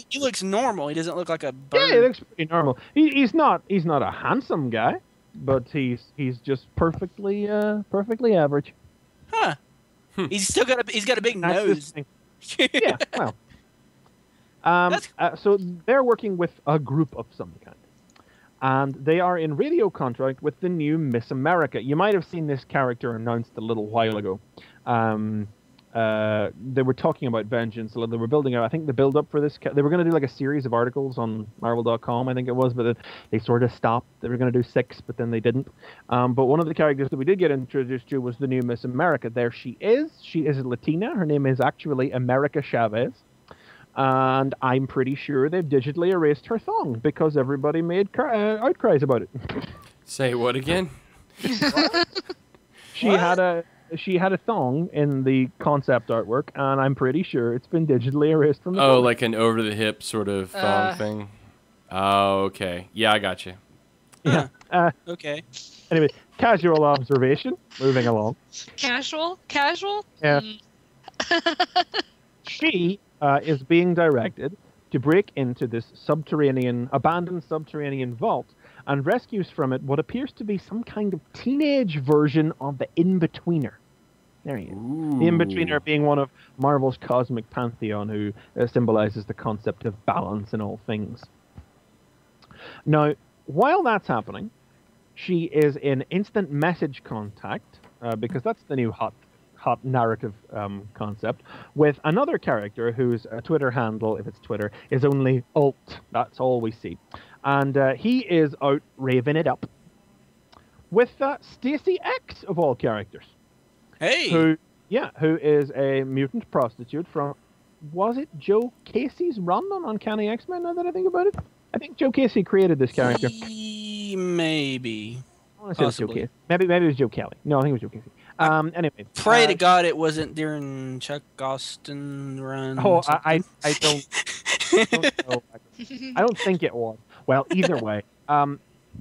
he looks normal. He doesn't look like a bird. Yeah, he looks pretty normal. He's not a handsome guy, but he's just perfectly average. Huh. He's got a big nose. Yeah. Well. So they're working with a group of some kind. And they are in radio contract with the new Miss America. You might have seen this character announced a little while ago. They were talking about Vengeance. They were building up, I think the build-up for this, they were going to do like a series of articles on Marvel.com, I think it was, but they sort of stopped. They were going to do 6, but then they didn't. But one of the characters that we did get introduced to was the new Miss America. There she is. She is a Latina. Her name is actually America Chavez. And I'm pretty sure they've digitally erased her thong because everybody made outcries about it. Say what again? She had a thong in the concept artwork, and I'm pretty sure it's been digitally erased from the book. Like an over-the-hip sort of thong thing? Oh, okay. Yeah, I got you. Yeah. Okay. Anyway, casual observation. Moving along. Casual? Yeah. Mm. She is being directed to break into this abandoned subterranean vault and rescues from it what appears to be some kind of teenage version of the In-Betweener. There he is. Ooh. The In-Betweener being one of Marvel's cosmic pantheon who symbolizes the concept of balance in all things. Now, while that's happening, she is in instant message contact, because that's the new hot narrative concept, with another character whose Twitter handle, if it's Twitter, is only alt. That's all we see. And he is out raving it up with Stacey X, of all characters. Hey. Who is a mutant prostitute from, was it Joe Casey's run on Uncanny X-Men, now that I think about it? I think Joe Casey created this character. Maybe. I want to say it was Joe Casey. Maybe it was Joe Kelly. No, I think it was Joe Casey. Anyway. Pray to God it wasn't during Chuck Austin run. Oh, I don't know. I don't think it was. Well, either way,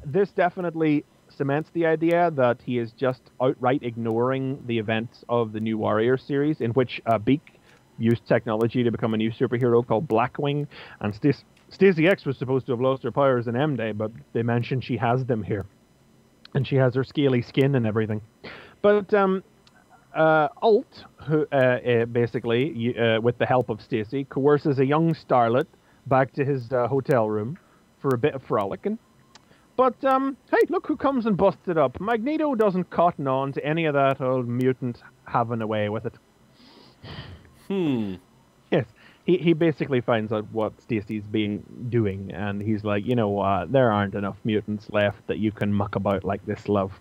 this definitely cements the idea that he is just outright ignoring the events of the New Warrior series, in which Beak used technology to become a new superhero called Blackwing, and Stacey X was supposed to have lost her powers in M-Day, but they mentioned she has them here. And she has her scaly skin and everything. But Alt, who basically, with the help of Stacey, coerces a young starlet back to his hotel room for a bit of frolicking. But, hey, look who comes and busts it up. Magneto doesn't cotton on to any of that old mutant having a way with it. Yes, he basically finds out what Stacey's doing, and he's like, you know what, there aren't enough mutants left that you can muck about like this, love.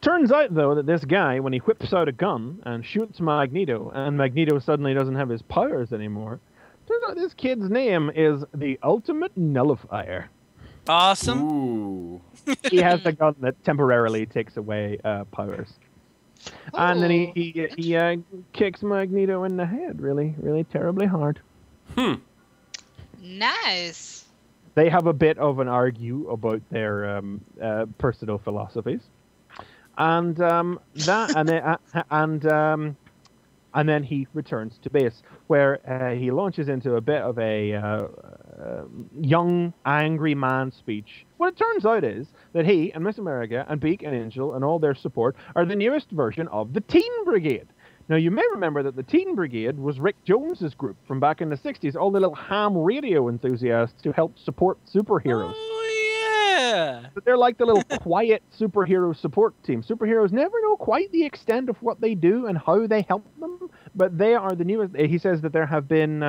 Turns out, though, that this guy, when he whips out a gun and shoots Magneto, and Magneto suddenly doesn't have his powers anymore, turns out this kid's name is the Ultimate Nullifier. Awesome. Ooh. He has a gun that temporarily takes away powers. And then he kicks Magneto in the head really, really terribly hard. Nice. They have a bit of an argue about their personal philosophies. And and then he returns to base, where he launches into a bit of a young, angry man speech. What it turns out is that he and Miss America and Beak and Angel and all their support are the newest version of the Teen Brigade. Now, you may remember that the Teen Brigade was Rick Jones's group from back in the 60s, all the little ham radio enthusiasts who helped support superheroes. Oh, yeah. But they're like the little quiet superhero support team. Superheroes never know quite the extent of what they do and how they help them, but they are the newest. He says that there have been,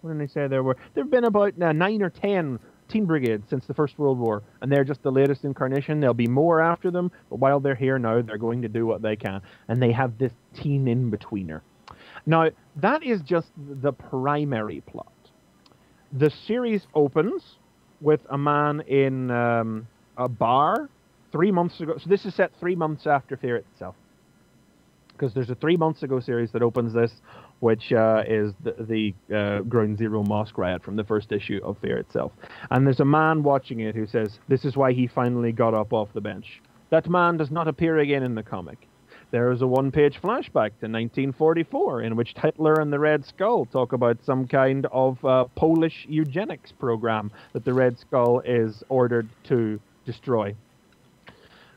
what did he say there were? There have been about 9 or 10 Teen Brigades since the First World War, and they're just the latest incarnation. There'll be more after them, but while they're here now, they're going to do what they can. And they have this teen in-betweener. Now, that is just the primary plot. The series opens with a man in a bar 3 months ago. So this is set 3 months after Fear itself. Because there's a 3 months ago series that opens this, which is the Ground Zero Mosque riot from the first issue of Fear itself. And there's a man watching it who says, this is why he finally got up off the bench. That man does not appear again in the comic. There is a one-page flashback to 1944 in which Hitler and the Red Skull talk about some kind of Polish eugenics program that the Red Skull is ordered to destroy.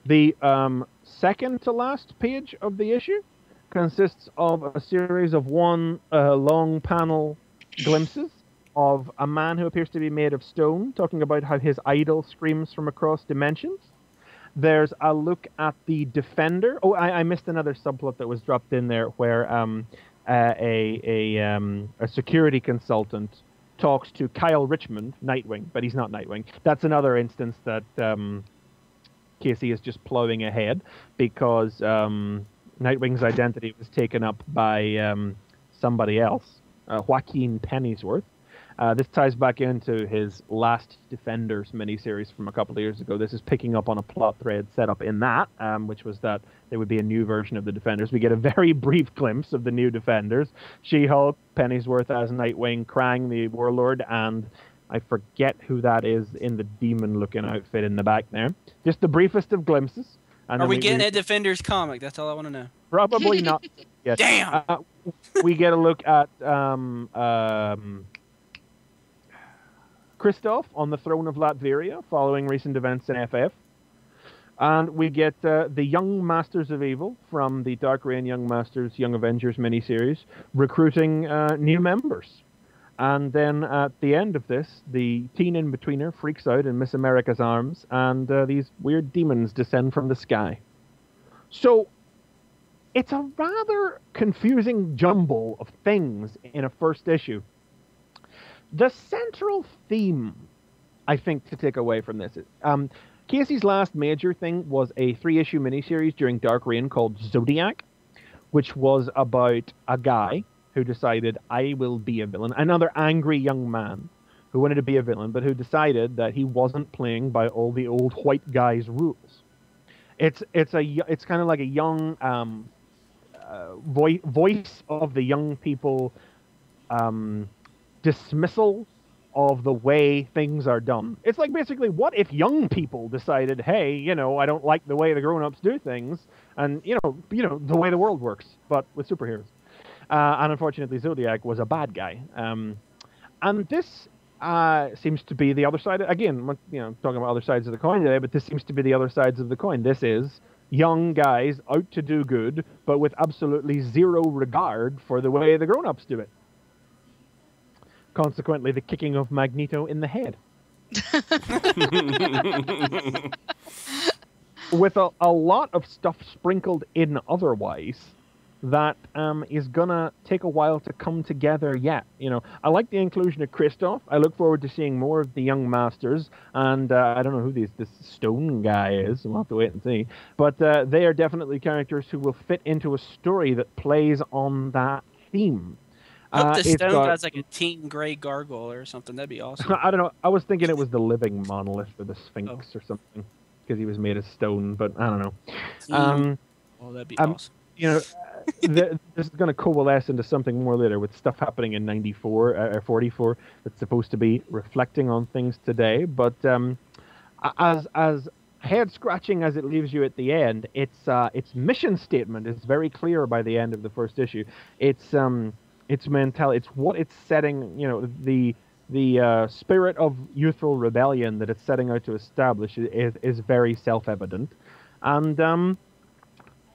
The second to last page of the issue consists of a series of one long panel glimpses of a man who appears to be made of stone, talking about how his idol screams from across dimensions. There's a look at the Defender. Oh, I missed another subplot that was dropped in there where a security consultant talks to Kyle Richmond, Nightwing, but he's not Nightwing. That's another instance that Casey is just plowing ahead because Nightwing's identity was taken up by somebody else, Joaquin Pennyworth. This ties back into his last Defenders miniseries from a couple of years ago. This is picking up on a plot thread set up in that, which was that there would be a new version of the Defenders. We get a very brief glimpse of the new Defenders. She-Hulk, Pennyworth as Nightwing, Krang the Warlord, and I forget who that is in the demon-looking outfit in the back there. Just the briefest of glimpses. And Are then we getting a Defenders comic? That's all I want to know. Probably not. Yes. Damn! We get a look at Kristoff on the throne of Latveria following recent events in FF. And we get the Young Masters of Evil from the Dark Reign Young Masters Young Avengers miniseries recruiting new members. And then at the end of this, the teen in-betweener freaks out in Miss America's arms, and these weird demons descend from the sky. So, it's a rather confusing jumble of things in a first issue. The central theme, I think, to take away from this is... Casey's last major thing was a 3-issue miniseries during Dark Reign called Zodiac, which was about a guy who decided, I will be a villain. Another angry young man who wanted to be a villain, but who decided that he wasn't playing by all the old white guys' rules. It's kind of like a young voice of the young people dismissal of the way things are done. It's like basically, what if young people decided, hey, I don't like the way the grown-ups do things, and the way the world works, but with superheroes. And unfortunately, Zodiac was a bad guy. And this seems to be the other side. Again, talking about other sides of the coin today, but this seems to be the other sides of the coin. This is young guys out to do good, but with absolutely zero regard for the way the grown-ups do it. Consequently, the kicking of Magneto in the head. With a lot of stuff sprinkled in otherwise that is gonna take a while to come together yet. I like the inclusion of Kristoff. I look forward to seeing more of the Young Masters, and I don't know who this Stone guy is. We'll have to wait and see. But they are definitely characters who will fit into a story that plays on that theme. I hope the Stone guy's like a teen gray gargoyle or something. That'd be awesome. I don't know. I was thinking it was the living monolith or the Sphinx or something, because he was made of stone, but I don't know. That'd be awesome. This is going to coalesce into something more later with stuff happening in 94 or 44 that's supposed to be reflecting on things today. But as head scratching as it leaves you at the end, its mission statement is very clear by the end of the first issue. Its mentality, it's what it's setting. The spirit of youthful rebellion that it's setting out to establish is very self-evident, and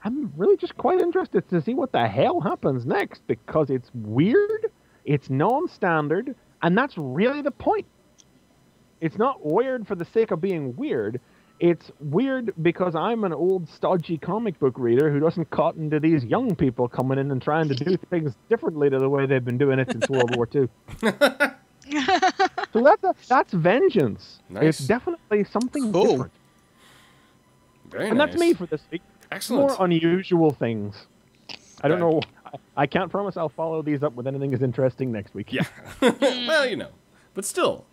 I'm really just quite interested to see what the hell happens next, because it's weird, it's non-standard, and that's really the point. It's not weird for the sake of being weird. It's weird because I'm an old, stodgy comic book reader who doesn't cotton to these young people coming in and trying to do things differently to the way they've been doing it since World War II. So that's vengeance. Nice. It's definitely something different. Very and nice. That's me for this week. Excellent. More unusual things. I don't know. I can't promise I'll follow these up with anything as interesting next week. Yeah. Well, But still,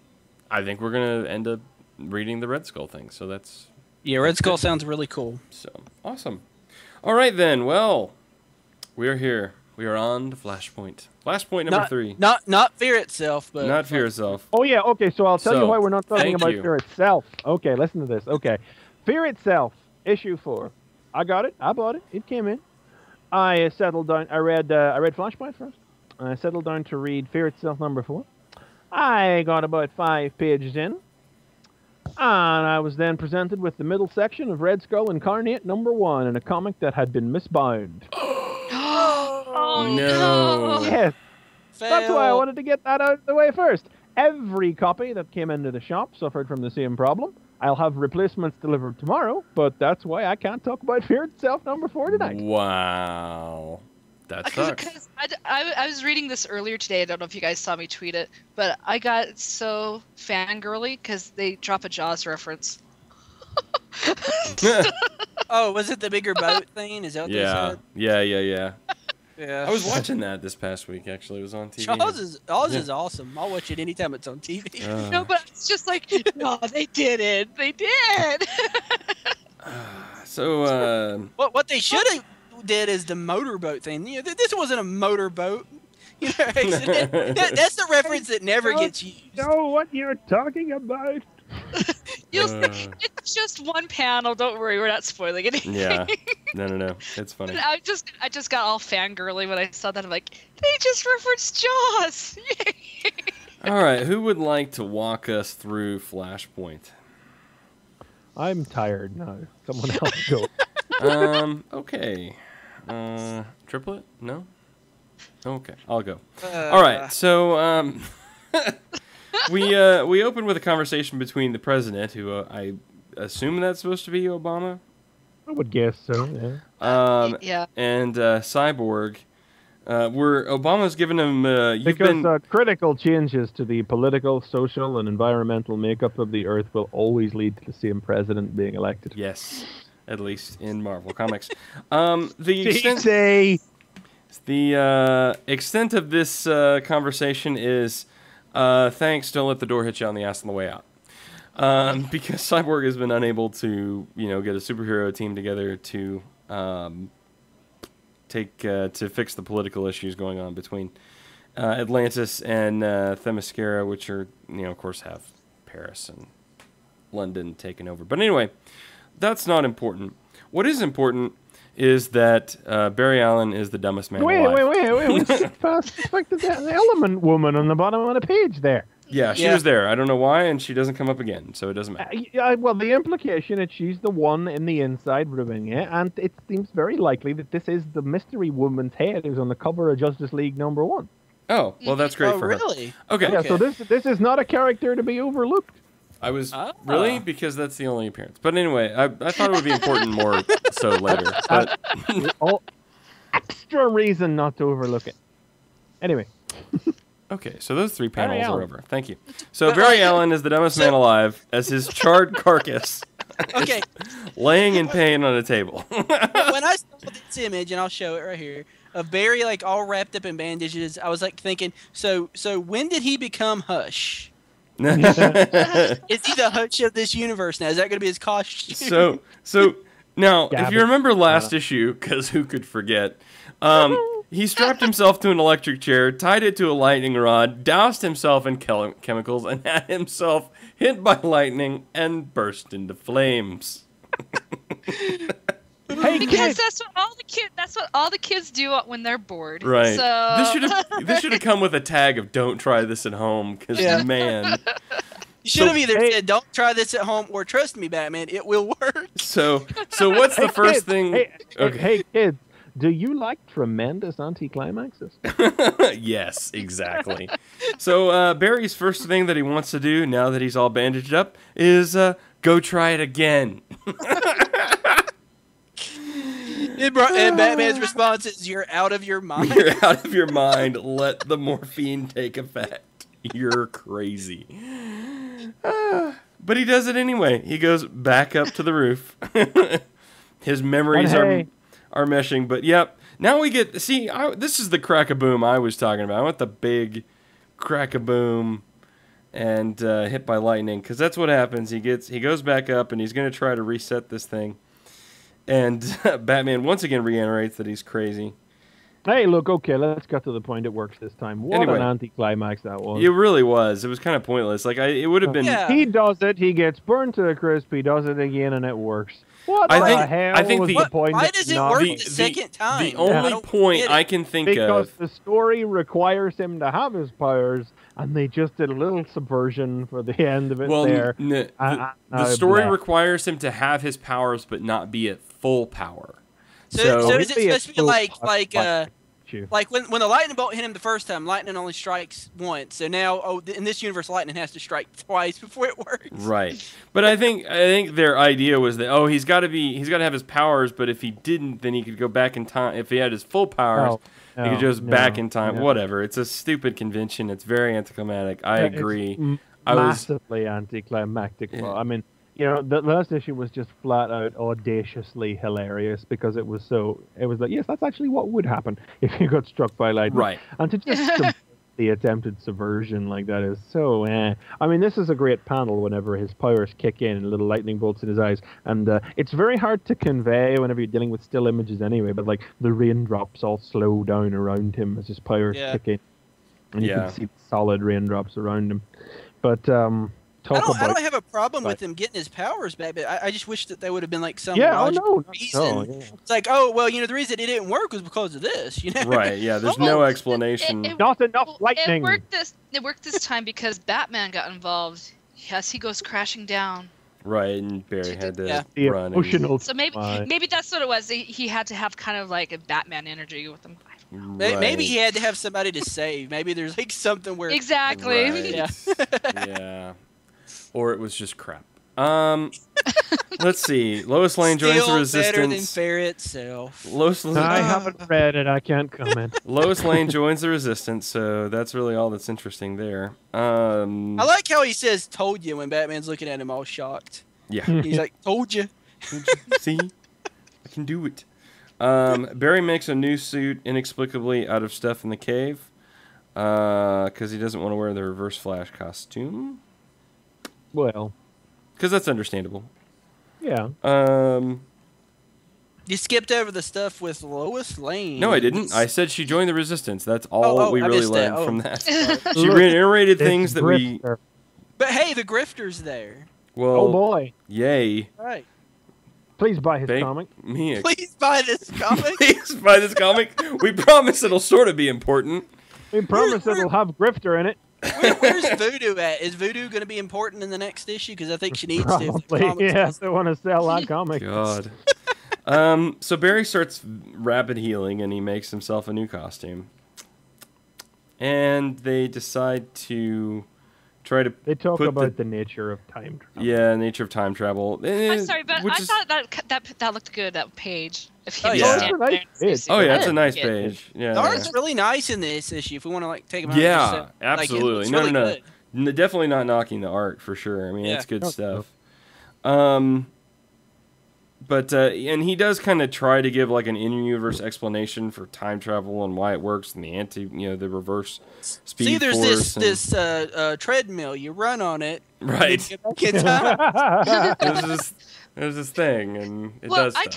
I think we're going to end up reading the Red Skull thing. So that's... Yeah, Red Skull sounds really cool. So, awesome. All right, then. Well, we are here. We are on to Flashpoint. Flashpoint number 3. Not Fear Itself, but... Not Fear Itself. Oh, yeah. Okay, so I'll tell you why we're not talking about you. Fear Itself. Okay, listen to this. Okay. Fear Itself, issue 4. I got it. I bought it. It came in. I settled down. I read Flashpoint first. I settled down to read Fear Itself number 4. I got about 5 pages in. And I was then presented with the middle section of Red Skull Incarnate number 1 in a comic that had been misbound. Oh, no. Yes. Fail. That's why I wanted to get that out of the way first. Every copy that came into the shop suffered from the same problem. I'll have replacements delivered tomorrow, but that's why I can't talk about Fear Itself number 4 tonight. Wow. That sucks. Because I was reading this earlier today. I don't know if you guys saw me tweet it, but I got so fangirly because they drop a Jaws reference. Oh, was it the bigger boat thing? Is that what they said? Yeah. Yeah. I was watching that this past week, actually. It was on TV. Jaws is awesome. I'll watch it anytime it's on TV. No, but it's just like, no, they didn't. They did. So, what they should have did is the motorboat thing. This wasn't a motorboat. You know, that's the reference that never gets used. Know what you're talking about? It's just one panel. Don't worry, we're not spoiling anything. Yeah. No. It's funny. But I just got all fangirly when I saw that. I'm like, they just referenced Jaws. Yay. All right, who would like to walk us through Flashpoint? I'm tired now. Someone else go. Okay. Triplet? No? Okay, I'll go. All right, so we open with a conversation between the president, who I assume that's supposed to be Obama. I would guess so. Yeah. Yeah. And Cyborg, where Obama's given him. Because critical changes to the political, social, and environmental makeup of the Earth will always lead to the same president being elected. Yes, at least in Marvel Comics. The extent of this conversation is thanks. Don't let the door hit you on the ass on the way out. Because Cyborg has been unable to, get a superhero team together to to fix the political issues going on between Atlantis and Themyscira, which are, of course, have Paris and London taken over. But anyway, that's not important. What is important is that Barry Allen is the dumbest man alive. Wait. We suspected the Element Woman on the bottom of the page there. Yeah, she was there. I don't know why, and she doesn't come up again, so it doesn't matter. Well, the implication is she's the one in the inside rubbing it, and it seems very likely that this is the mystery woman's head who's on the cover of Justice League #1. Oh, well, that's great for her. Really? Okay. Yeah, so this is not a character to be overlooked. I was really, because that's the only appearance. But anyway, I thought it would be important more so later. But extra reason not to overlook it. Anyway. Okay, so those 3 panels are over. Thank you. So Barry Allen is the dumbest man alive as his charred carcass is laying in pain on a table. When I saw this image, and I'll show it right here, of Barry like all wrapped up in bandages, I was like thinking, so when did he become Hush? Is he the Hush of this universe now? Is that going to be his costume? So now, if you remember last issue, because who could forget, he strapped himself to an electric chair, tied it to a lightning rod, doused himself in chemicals, and had himself hit by lightning and burst into flames. Hey, because that's what all the kids do when they're bored. Right. So This should have come with a tag of "Don't try this at home," because man. You should have either said, "Don't try this at home," or "Trust me, Batman, it will work." So what's the first thing? Hey, kids. Do you like tremendous anticlimaxes? Yes, exactly. So Barry's first thing that he wants to do now that he's all bandaged up is go try it again. And Batman's response is, "You're out of your mind." You're out of your mind. Let the morphine take effect. You're crazy. But he does it anyway. He goes back up to the roof. His memories are meshing, but yep. Now we get this is the crack-a-boom I was talking about. I want the big crack-a-boom and hit by lightning, because that's what happens. He goes back up and he's going to try to reset this thing, and Batman once again reiterates that he's crazy. Hey, look, okay, let's get to the point. It works this time. What an anticlimax that was. It really was. It was kind of pointless. Like it would have been. Yeah. He does it. He gets burned to a crisp. He does it again, and it works. What I the think- hell I think was the- the point? Why does it work the second time? The only point I can think Because of. the story requires him to have his powers, and they just did a little subversion for the end of it there. The story requires him to have his powers, but not be at full power. So is it supposed to be like when the lightning bolt hit him the first time, lightning only strikes once. So now, in this universe, lightning has to strike twice before it works. Right. But I think their idea was that he's got to have his powers, but if he didn't, then he could go back in time. If he had his full powers, he could just back in time. Whatever. It's a stupid convention. It's very anticlimactic. I agree. Massively anticlimactic. Yeah. I mean, the last issue was just flat out audaciously hilarious because it was like, yes, that's actually what would happen if you got struck by lightning. Right. And to just the attempted subversion like that is so. I mean, this is a great panel whenever his powers kick in and little lightning bolts in his eyes, and it's very hard to convey whenever you're dealing with still images anyway. But like the raindrops all slow down around him as his powers kick in, and you can see solid raindrops around him. But I don't have a problem with him getting his powers back, but I just wish that there would have been like some reason. It's like, oh well, you know, the reason it didn't work was because of this, you know? Right? Yeah. There's no explanation. Not enough lightning. It worked this time because Batman got involved. Yes, he goes crashing down. Right, and Barry had to the run. Emotional. So maybe that's what it was. He had to have kind of like a Batman energy with him. Right. Maybe he had to have somebody to save. Maybe there's like something where exactly. Right. Yeah. Or it was just crap. Let's see. Lois Lane joins the Resistance. Better than Fair itself. I haven't read it. I can't comment. Lois Lane joins the Resistance, so that's really all that's interesting there. I like how he says "told you" when Batman's looking at him all shocked. Yeah. He's like, "Told you." See, I can do it. Barry makes a new suit inexplicably out of stuff in the cave because he doesn't want to wear the Reverse Flash costume. Well, because that's understandable. Yeah. You skipped over the stuff with Lois Lane. No, I didn't. I said she joined the Resistance. That's all we really learned from that. She reiterated things that we... But hey, the grifter's there. Well, oh boy. Yay. Right. Please buy his comic. Please buy this comic. Please buy this comic. We promise it'll sort of be important. We promise it'll have Grifter in it. Where's Voodoo at? Is Voodoo going to be important in the next issue? Because I think she needs Probably, to. Yeah, they want to sell that comic. God. So Barry starts rapid healing, and he makes himself a new costume. And they decide to try to. They talk about the nature of time travel. Yeah, nature of time travel. I'm sorry, but I thought that looked good. That page. Oh yeah, it's a nice page. Yeah, the art's really nice in this issue. If we want to like take them out. Yeah, absolutely. Like, no. Definitely not knocking the art for sure. I mean, it's good stuff. But and he does kind of try to give like an in-universe explanation for time travel and why it works and the reverse speed See, there's force this treadmill. You run on it. Right. There's this thing, and it well, does stuff.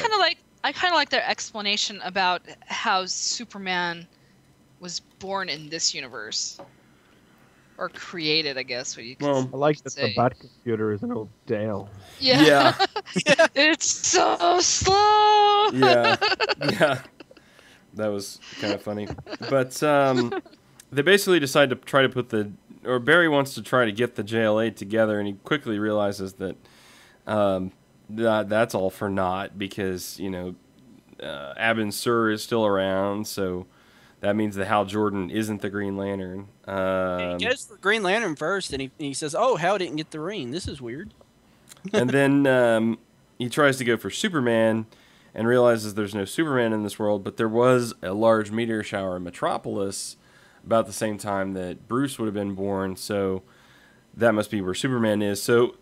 I kind of like their explanation about how Superman was born in this universe. Or created, I guess. What you I like that the Bat computer is an old Dale. Yeah. It's so slow. Yeah. That was kind of funny. But they basically decide to try to Barry wants to try to get the JLA together, and he quickly realizes that that's all for naught because, Abin Sur is still around, so that means that Hal Jordan isn't the Green Lantern. He goes for Green Lantern first, and he says, "Oh, Hal didn't get the ring. This is weird." And then he tries to go for Superman and realizes there's no Superman in this world, but there was a large meteor shower in Metropolis about the same time that Bruce would have been born, so that must be where Superman is. So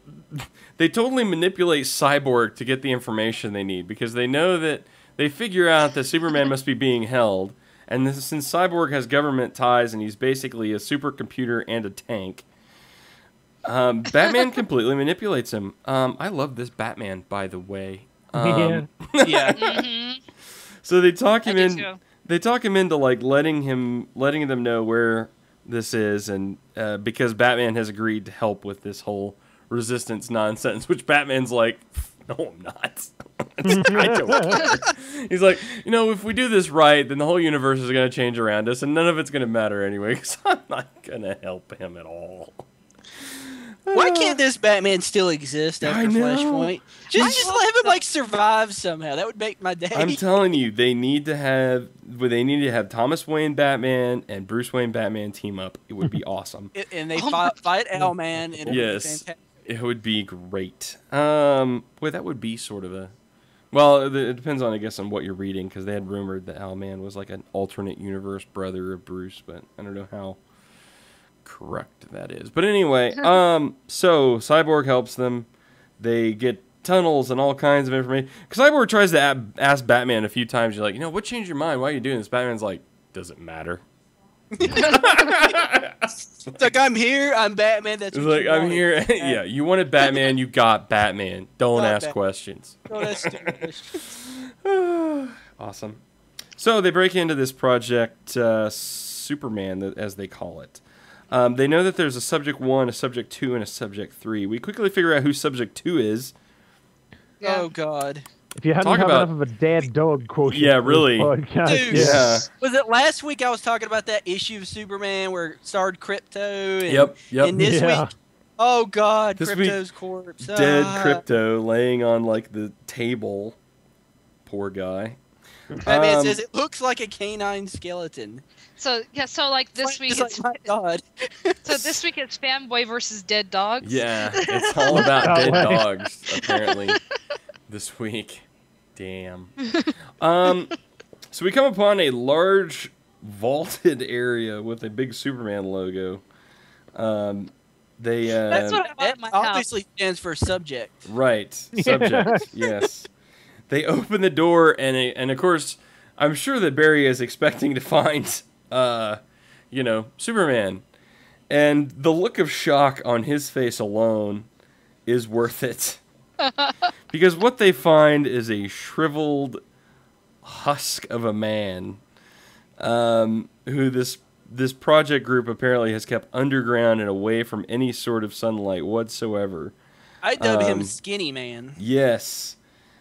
they totally manipulate Cyborg to get the information they need because they know that they figure out that Superman must be being held. And since Cyborg has government ties and he's basically a supercomputer and a tank, Batman completely manipulates him. I love this Batman, by the way. Yeah. Mm-hmm. So they talk him in. They talk him into like letting them know where this is, and because Batman has agreed to help with this whole resistance nonsense, which Batman's like, no, I'm not. I don't care. He's like, if we do this right, then the whole universe is going to change around us, and none of it's going to matter anyway, because I'm not going to help him at all. Why can't this Batman still exist after Flashpoint? Just let him survive somehow. That would make my day. I'm telling you, they need to have Thomas Wayne Batman and Bruce Wayne Batman team up. It would be awesome. And they fight Owlman. And yes, it would be great. That would be sort of a. Well, it depends on, I guess, on what you're reading, because they had rumored that Owlman was like an alternate universe brother of Bruce, but I don't know how correct that is. But anyway, so Cyborg helps them. They get tunnels and all kinds of information. Cyborg tries to ask Batman a few times, you're like, what changed your mind? Why are you doing this? Batman's like, does it matter? It's like, I'm here, I'm Batman. That's It's what like, you I'm wanted. here. Yeah, you wanted Batman, you got Batman. Don't Got ask Batman. questions. Oh, that's stupid. Awesome. So they break into this project, Superman, as they call it. They know that there's a Subject 1, a Subject 2, and a Subject 3. We quickly figure out who Subject 2 is. Yeah. Oh God. If you hadn't Talk have about- enough of a dead dog quotient, Yeah, for this really. podcast, Dude. Yeah. Was it last week I was talking about that issue of Superman where it starred Crypto? And, Yep. And this Yeah. week, oh God, This week, Crypto's corpse. Dead Ah. Crypto laying on, like, the table. Poor guy. Batman says it looks like a canine skeleton. So yeah, so like this week, It's like, my God. so this week it's Fanboy versus Dead Dogs. Yeah, it's all about dead dogs, apparently, this week. Damn. So we come upon a large vaulted area with a big Superman logo. That's what I want in my That house. obviously stands for subject. Right, subject, yes. They open the door, and of course, I'm sure that Barry is expecting to find, Superman. And the look of shock on his face alone is worth it. Because what they find is a shriveled husk of a man who this project group apparently has kept underground and away from any sort of sunlight whatsoever. I dub him Skinny Man. Yes.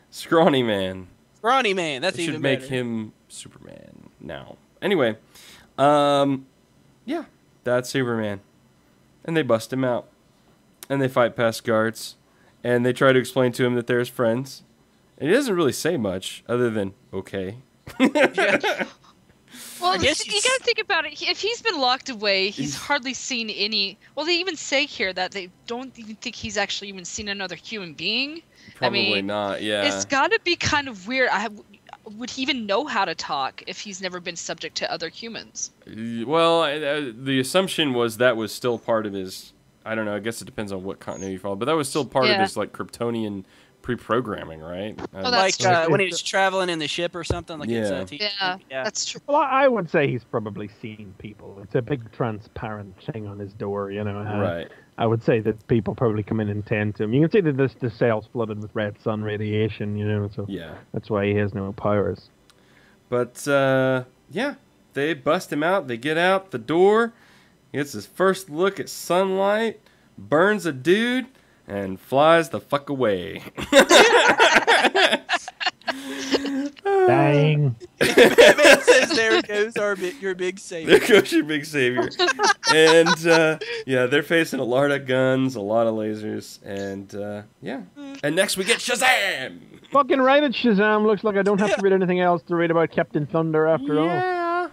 Scrawny Man. Scrawny Man. That's They even should make better. him Superman now. Anyway, yeah, that's Superman. And they bust him out. And they fight past guards. And they try to explain to him that they're his friends. And he doesn't really say much other than, okay. Well, I guess you he's- gotta think about it. If he's been locked away, he's hardly seen any. Well, they even say here that they don't even think he's actually even seen another human being. Probably I mean, not, yeah. It's gotta be kind of weird. Would he even know how to talk if he's never been subject to other humans? Well, the assumption was that was still part of his. I don't know. I guess it depends on what continuity you follow, but that was still part of Yeah. his like Kryptonian pre-programming, right? Oh, that's Like true. when he was traveling in the ship or something. Like it's Yeah. a TV. Yeah, that's true. Well, I would say he's probably seen people. It's a big transparent thing on his door, you know. Right. I would say that people probably come in and tend to him. You can see that the cell's flooded with red sun radiation, you know, so Yeah. that's why he has no powers. But yeah, they bust him out. They get out the door. He gets his first look at sunlight, burns a dude, and flies the fuck away. Dang. Batman says, "There goes your big savior." There goes your big savior. And yeah, they're facing a lot of guns, a lot of lasers, and yeah. And next we get Shazam. Fucking right at Shazam. Looks like I don't have to read anything else to read about Captain Thunder after all. Yeah.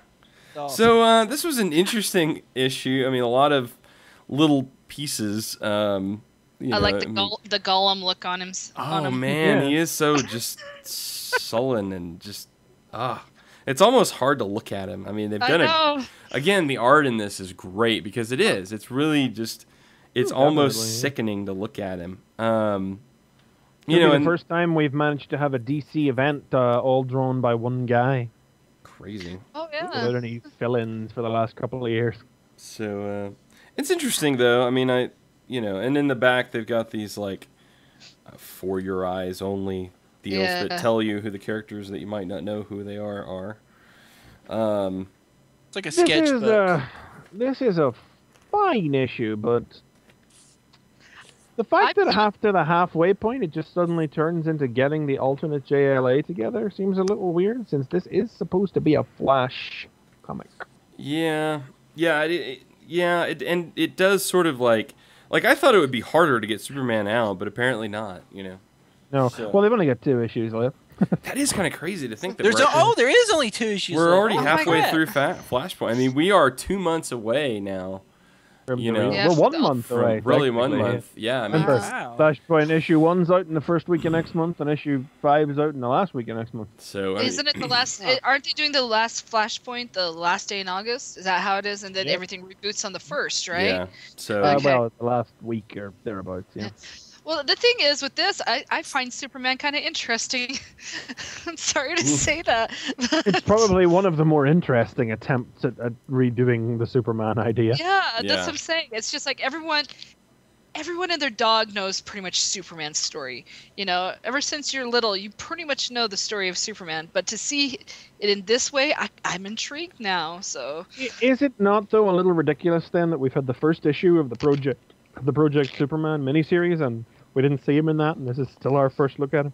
Oh. So this was an interesting issue. I mean, a lot of little pieces. I like the Gollum look on him. Oh man, Yeah. he is so just sullen and just it's almost hard to look at him. I mean, they've I done it know. again. The art in this is great because it is. It's really just. It's Ooh, almost definitely, yeah. sickening to look at him. You It'll know, be and the first time we've managed to have a DC event all drawn by one guy crazy. Oh yeah. without any fill-ins for the last couple of years. So it's interesting though. I mean, and in the back they've got these like for your eyes only deals that Yeah. tell you who the characters that you might not know who they are. It's like a This is sketchbook. this is a fine issue, but the fact that after the halfway point it just suddenly turns into getting the alternate JLA together seems a little weird, since this is supposed to be a Flash comic. Yeah, and it does sort of like I thought it would be harder to get Superman out, but apparently not. No, So- well, they've only got 2 issues left. That is kind of crazy to think that There is only 2 issues. we're left. already Oh my halfway God. through Flashpoint. I mean, we are 2 months away now. From You the know. real- Yeah, we're for 1 the- month From away. really 1 technically, month. Yeah, I mean, Remember, Wow. Flashpoint issue 1's out in the first week of next month, and issue 5 is out in the last week of next month. so I mean, Isn't it the last? Aren't they doing the last Flashpoint the last day in August? Is that how it is? And then Yeah. everything reboots on the 1st, right? Yeah. So Okay. Well, it's the last week or thereabouts, yeah. Well, the thing is with this, I find Superman kind of interesting. I'm sorry to say that. It's probably one of the more interesting attempts at redoing the Superman idea. Yeah, Yeah. that's what I'm saying. It's just like everyone and their dog knows pretty much Superman's story. You know, ever since you're little, you pretty much know the story of Superman. But to see it in this way, I'm intrigued now. So Is it not, though, a little ridiculous then that we've had the first issue of the Project Superman miniseries and we didn't see him in that, and this is still our first look at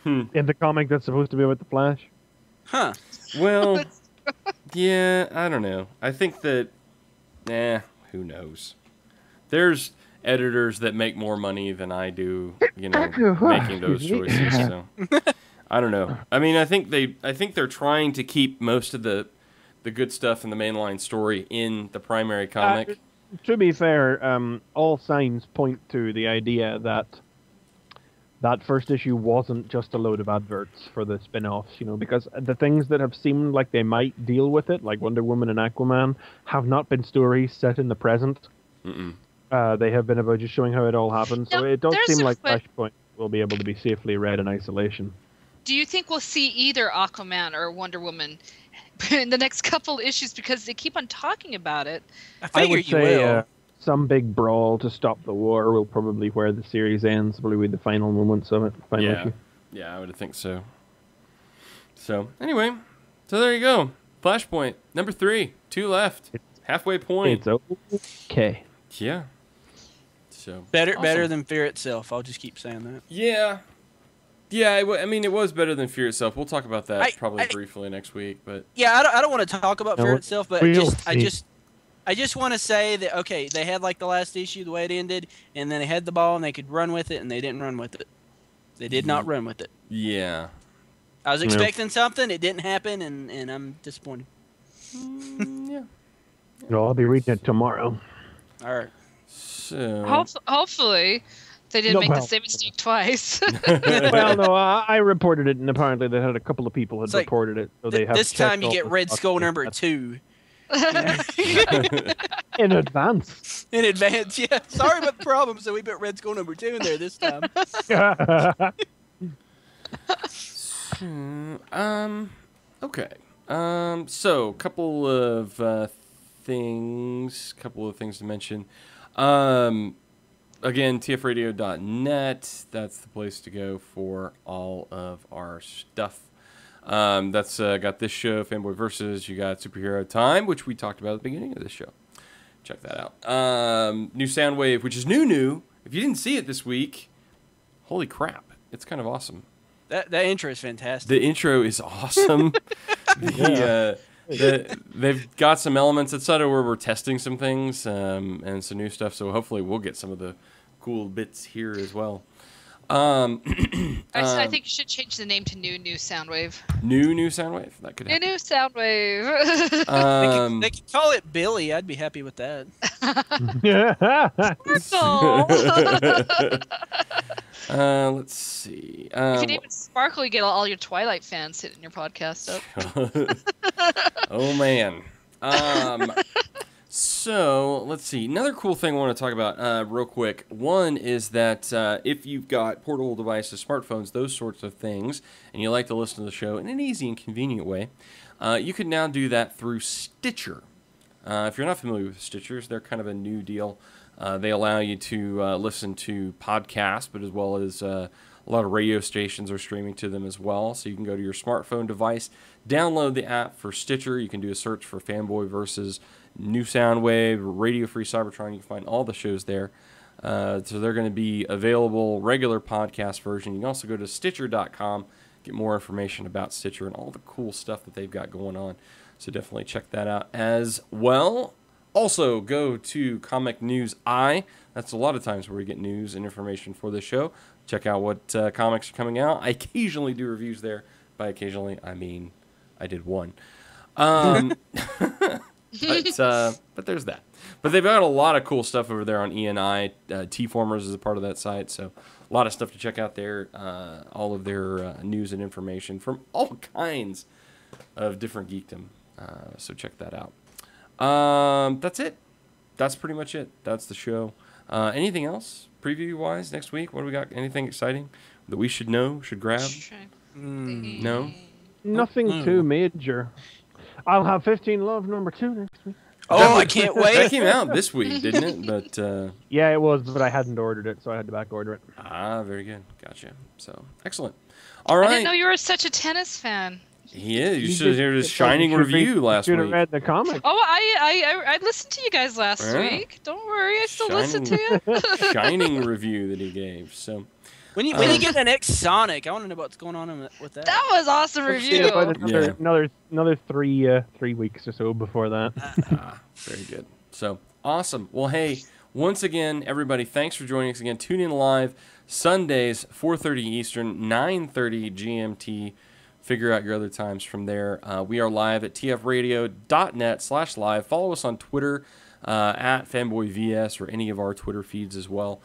him in the comic that's supposed to be about the Flash? Huh. Well, yeah, I don't know. I think that, who knows? There's editors that make more money than I do, you know, making those choices. So I don't know. I mean, I think they're trying to keep most of the good stuff in the mainline story in the primary comic. To be fair, all signs point to the idea that that first issue wasn't just a load of adverts for the spin-offs, you know, because the things that have seemed like they might deal with it, like Wonder Woman and Aquaman, have not been stories set in the present. They have been about just showing how it all happened, so it does seem like Flashpoint will be able to be safely read in isolation. do you think we'll see either Aquaman or Wonder Woman in the next couple issues, because they keep on talking about it? I would say some big brawl to stop the war will probably where the series ends, probably the final moments of it, final issue. Yeah, I would think so. So, anyway, so there you go. Flashpoint, number 3, 2 left. Halfway point. It's okay. Yeah. So Better than Fear itself. I'll just keep saying that. Yeah. Yeah, I mean, it was better than Fear itself. We'll talk about that probably briefly next week, but Yeah, I don't want to talk about Fear itself, but I just want to say that, okay, they had like the last issue, the way it ended, and then they had the ball and they could run with it, and they didn't run with it. They did not run with it. yeah. I was expecting something, it didn't happen, and I'm disappointed. Yeah. I'll be reading it tomorrow. All right. So Hopefully, they didn't make the same mistake twice. Well, no, I reported it, and apparently they had a couple of people had reported it. So they have this time you get Red Skull number 2. In advance. In advance, yeah. Sorry about the problem, so we put Red Skull number 2 in there this time. Okay. So couple of things to mention. Again, tfradio.net. That's the place to go for all of our stuff. That's got this show, Fanboy Versus. You got Superhero Time, which we talked about at the beginning of this show. Check that out. New Soundwave, which is new. If you didn't see it this week, holy crap. It's kind of awesome. That intro is fantastic. The intro is awesome. They've got some elements, etc., where we're testing some things and some new stuff. So hopefully we'll get some of the cool bits here as well. I think you should change the name to New Soundwave. New Soundwave. That could happen. New Soundwave. They could call it Billy. I'd be happy with that. Let's see. If you name it Sparkle, you get all your Twilight fans hitting your podcast up. Oh, man. So, let's see. Another cool thing I want to talk about real quick. One is that if you've got portable devices, smartphones, those sorts of things, and you like to listen to the show in an easy and convenient way, you can now do that through Stitcher. If you're not familiar with Stitchers, they're kind of a new deal. They allow you to listen to podcasts, but as well as a lot of radio stations are streaming to them as well. So you can go to your smartphone device, download the app for Stitcher. You can do a search for Fanboy Versus, New Soundwave, Radio Free Cybertron. You can find all the shows there. So they're going to be available, regular podcast version. You can also go to Stitcher.com, get more information about Stitcher and all the cool stuff that they've got going on. So definitely check that out as well. Also, go to Comic News Eye. That's a lot of times where we get news and information for this show. Check out what comics are coming out. I occasionally do reviews there. By occasionally, I mean I did one. But there's that. But they've got a lot of cool stuff over there on ENI. T-Formers is a part of that site, so a lot of stuff to check out there. All of their news and information from all kinds of different geekdom. So check that out. That's it. That's pretty much it. That's the show. Anything else? preview-wise next week? What do we got? Anything exciting that we should know, should grab? No? Nothing too major. I'll have 15 Love #2 next week. Oh, I can't That wait. came out this week, didn't it? But Yeah, it was, but I hadn't ordered it, so I had to back order it. very good. Gotcha. So, excellent. All right. I didn't know you were such a tennis fan. He is. You should hear his shining review last Should have week. read the comic. Oh, I listened to you guys last Yeah. week. Don't worry, I still listen to you. Shining review that he gave. So, When you get the next Sonic, I want to know what's going on with that. That was awesome review. About another 3 weeks or so before that. very good. So, awesome. Well, hey, once again, everybody, thanks for joining us again. Tune in live Sundays, 4:30 Eastern, 9:30 GMT. Figure out your other times from there. We are live at tfradio.net/live. Follow us on Twitter at FanboyVS or any of our Twitter feeds as well.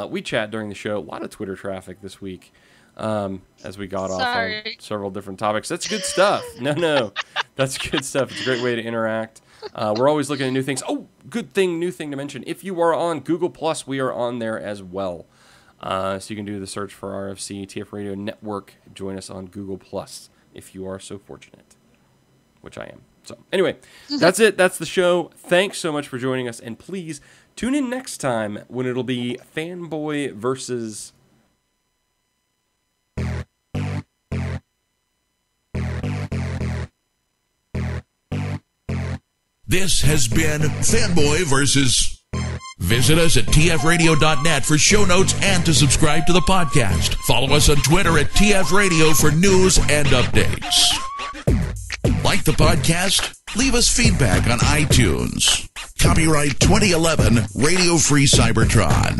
We chat during the show. A lot of Twitter traffic this week as we got off on several different topics. That's good stuff. No. That's good stuff. It's a great way to interact. We're always looking at new things. Oh, new thing to mention. If you are on Google+, we are on there as well. So you can do the search for RFC, TF Radio Network. Join us on Google+, if you are so fortunate, which I am. So anyway, that's it. That's the show. Thanks so much for joining us. And please tune in next time when it'll be Fanboy Versus... This has been Fanboy Versus. Visit us at tfradio.net for show notes and to subscribe to the podcast. Follow us on Twitter at tfradio for news and updates. Like the podcast? Leave us feedback on iTunes. Copyright 2011 Radio Free Cybertron.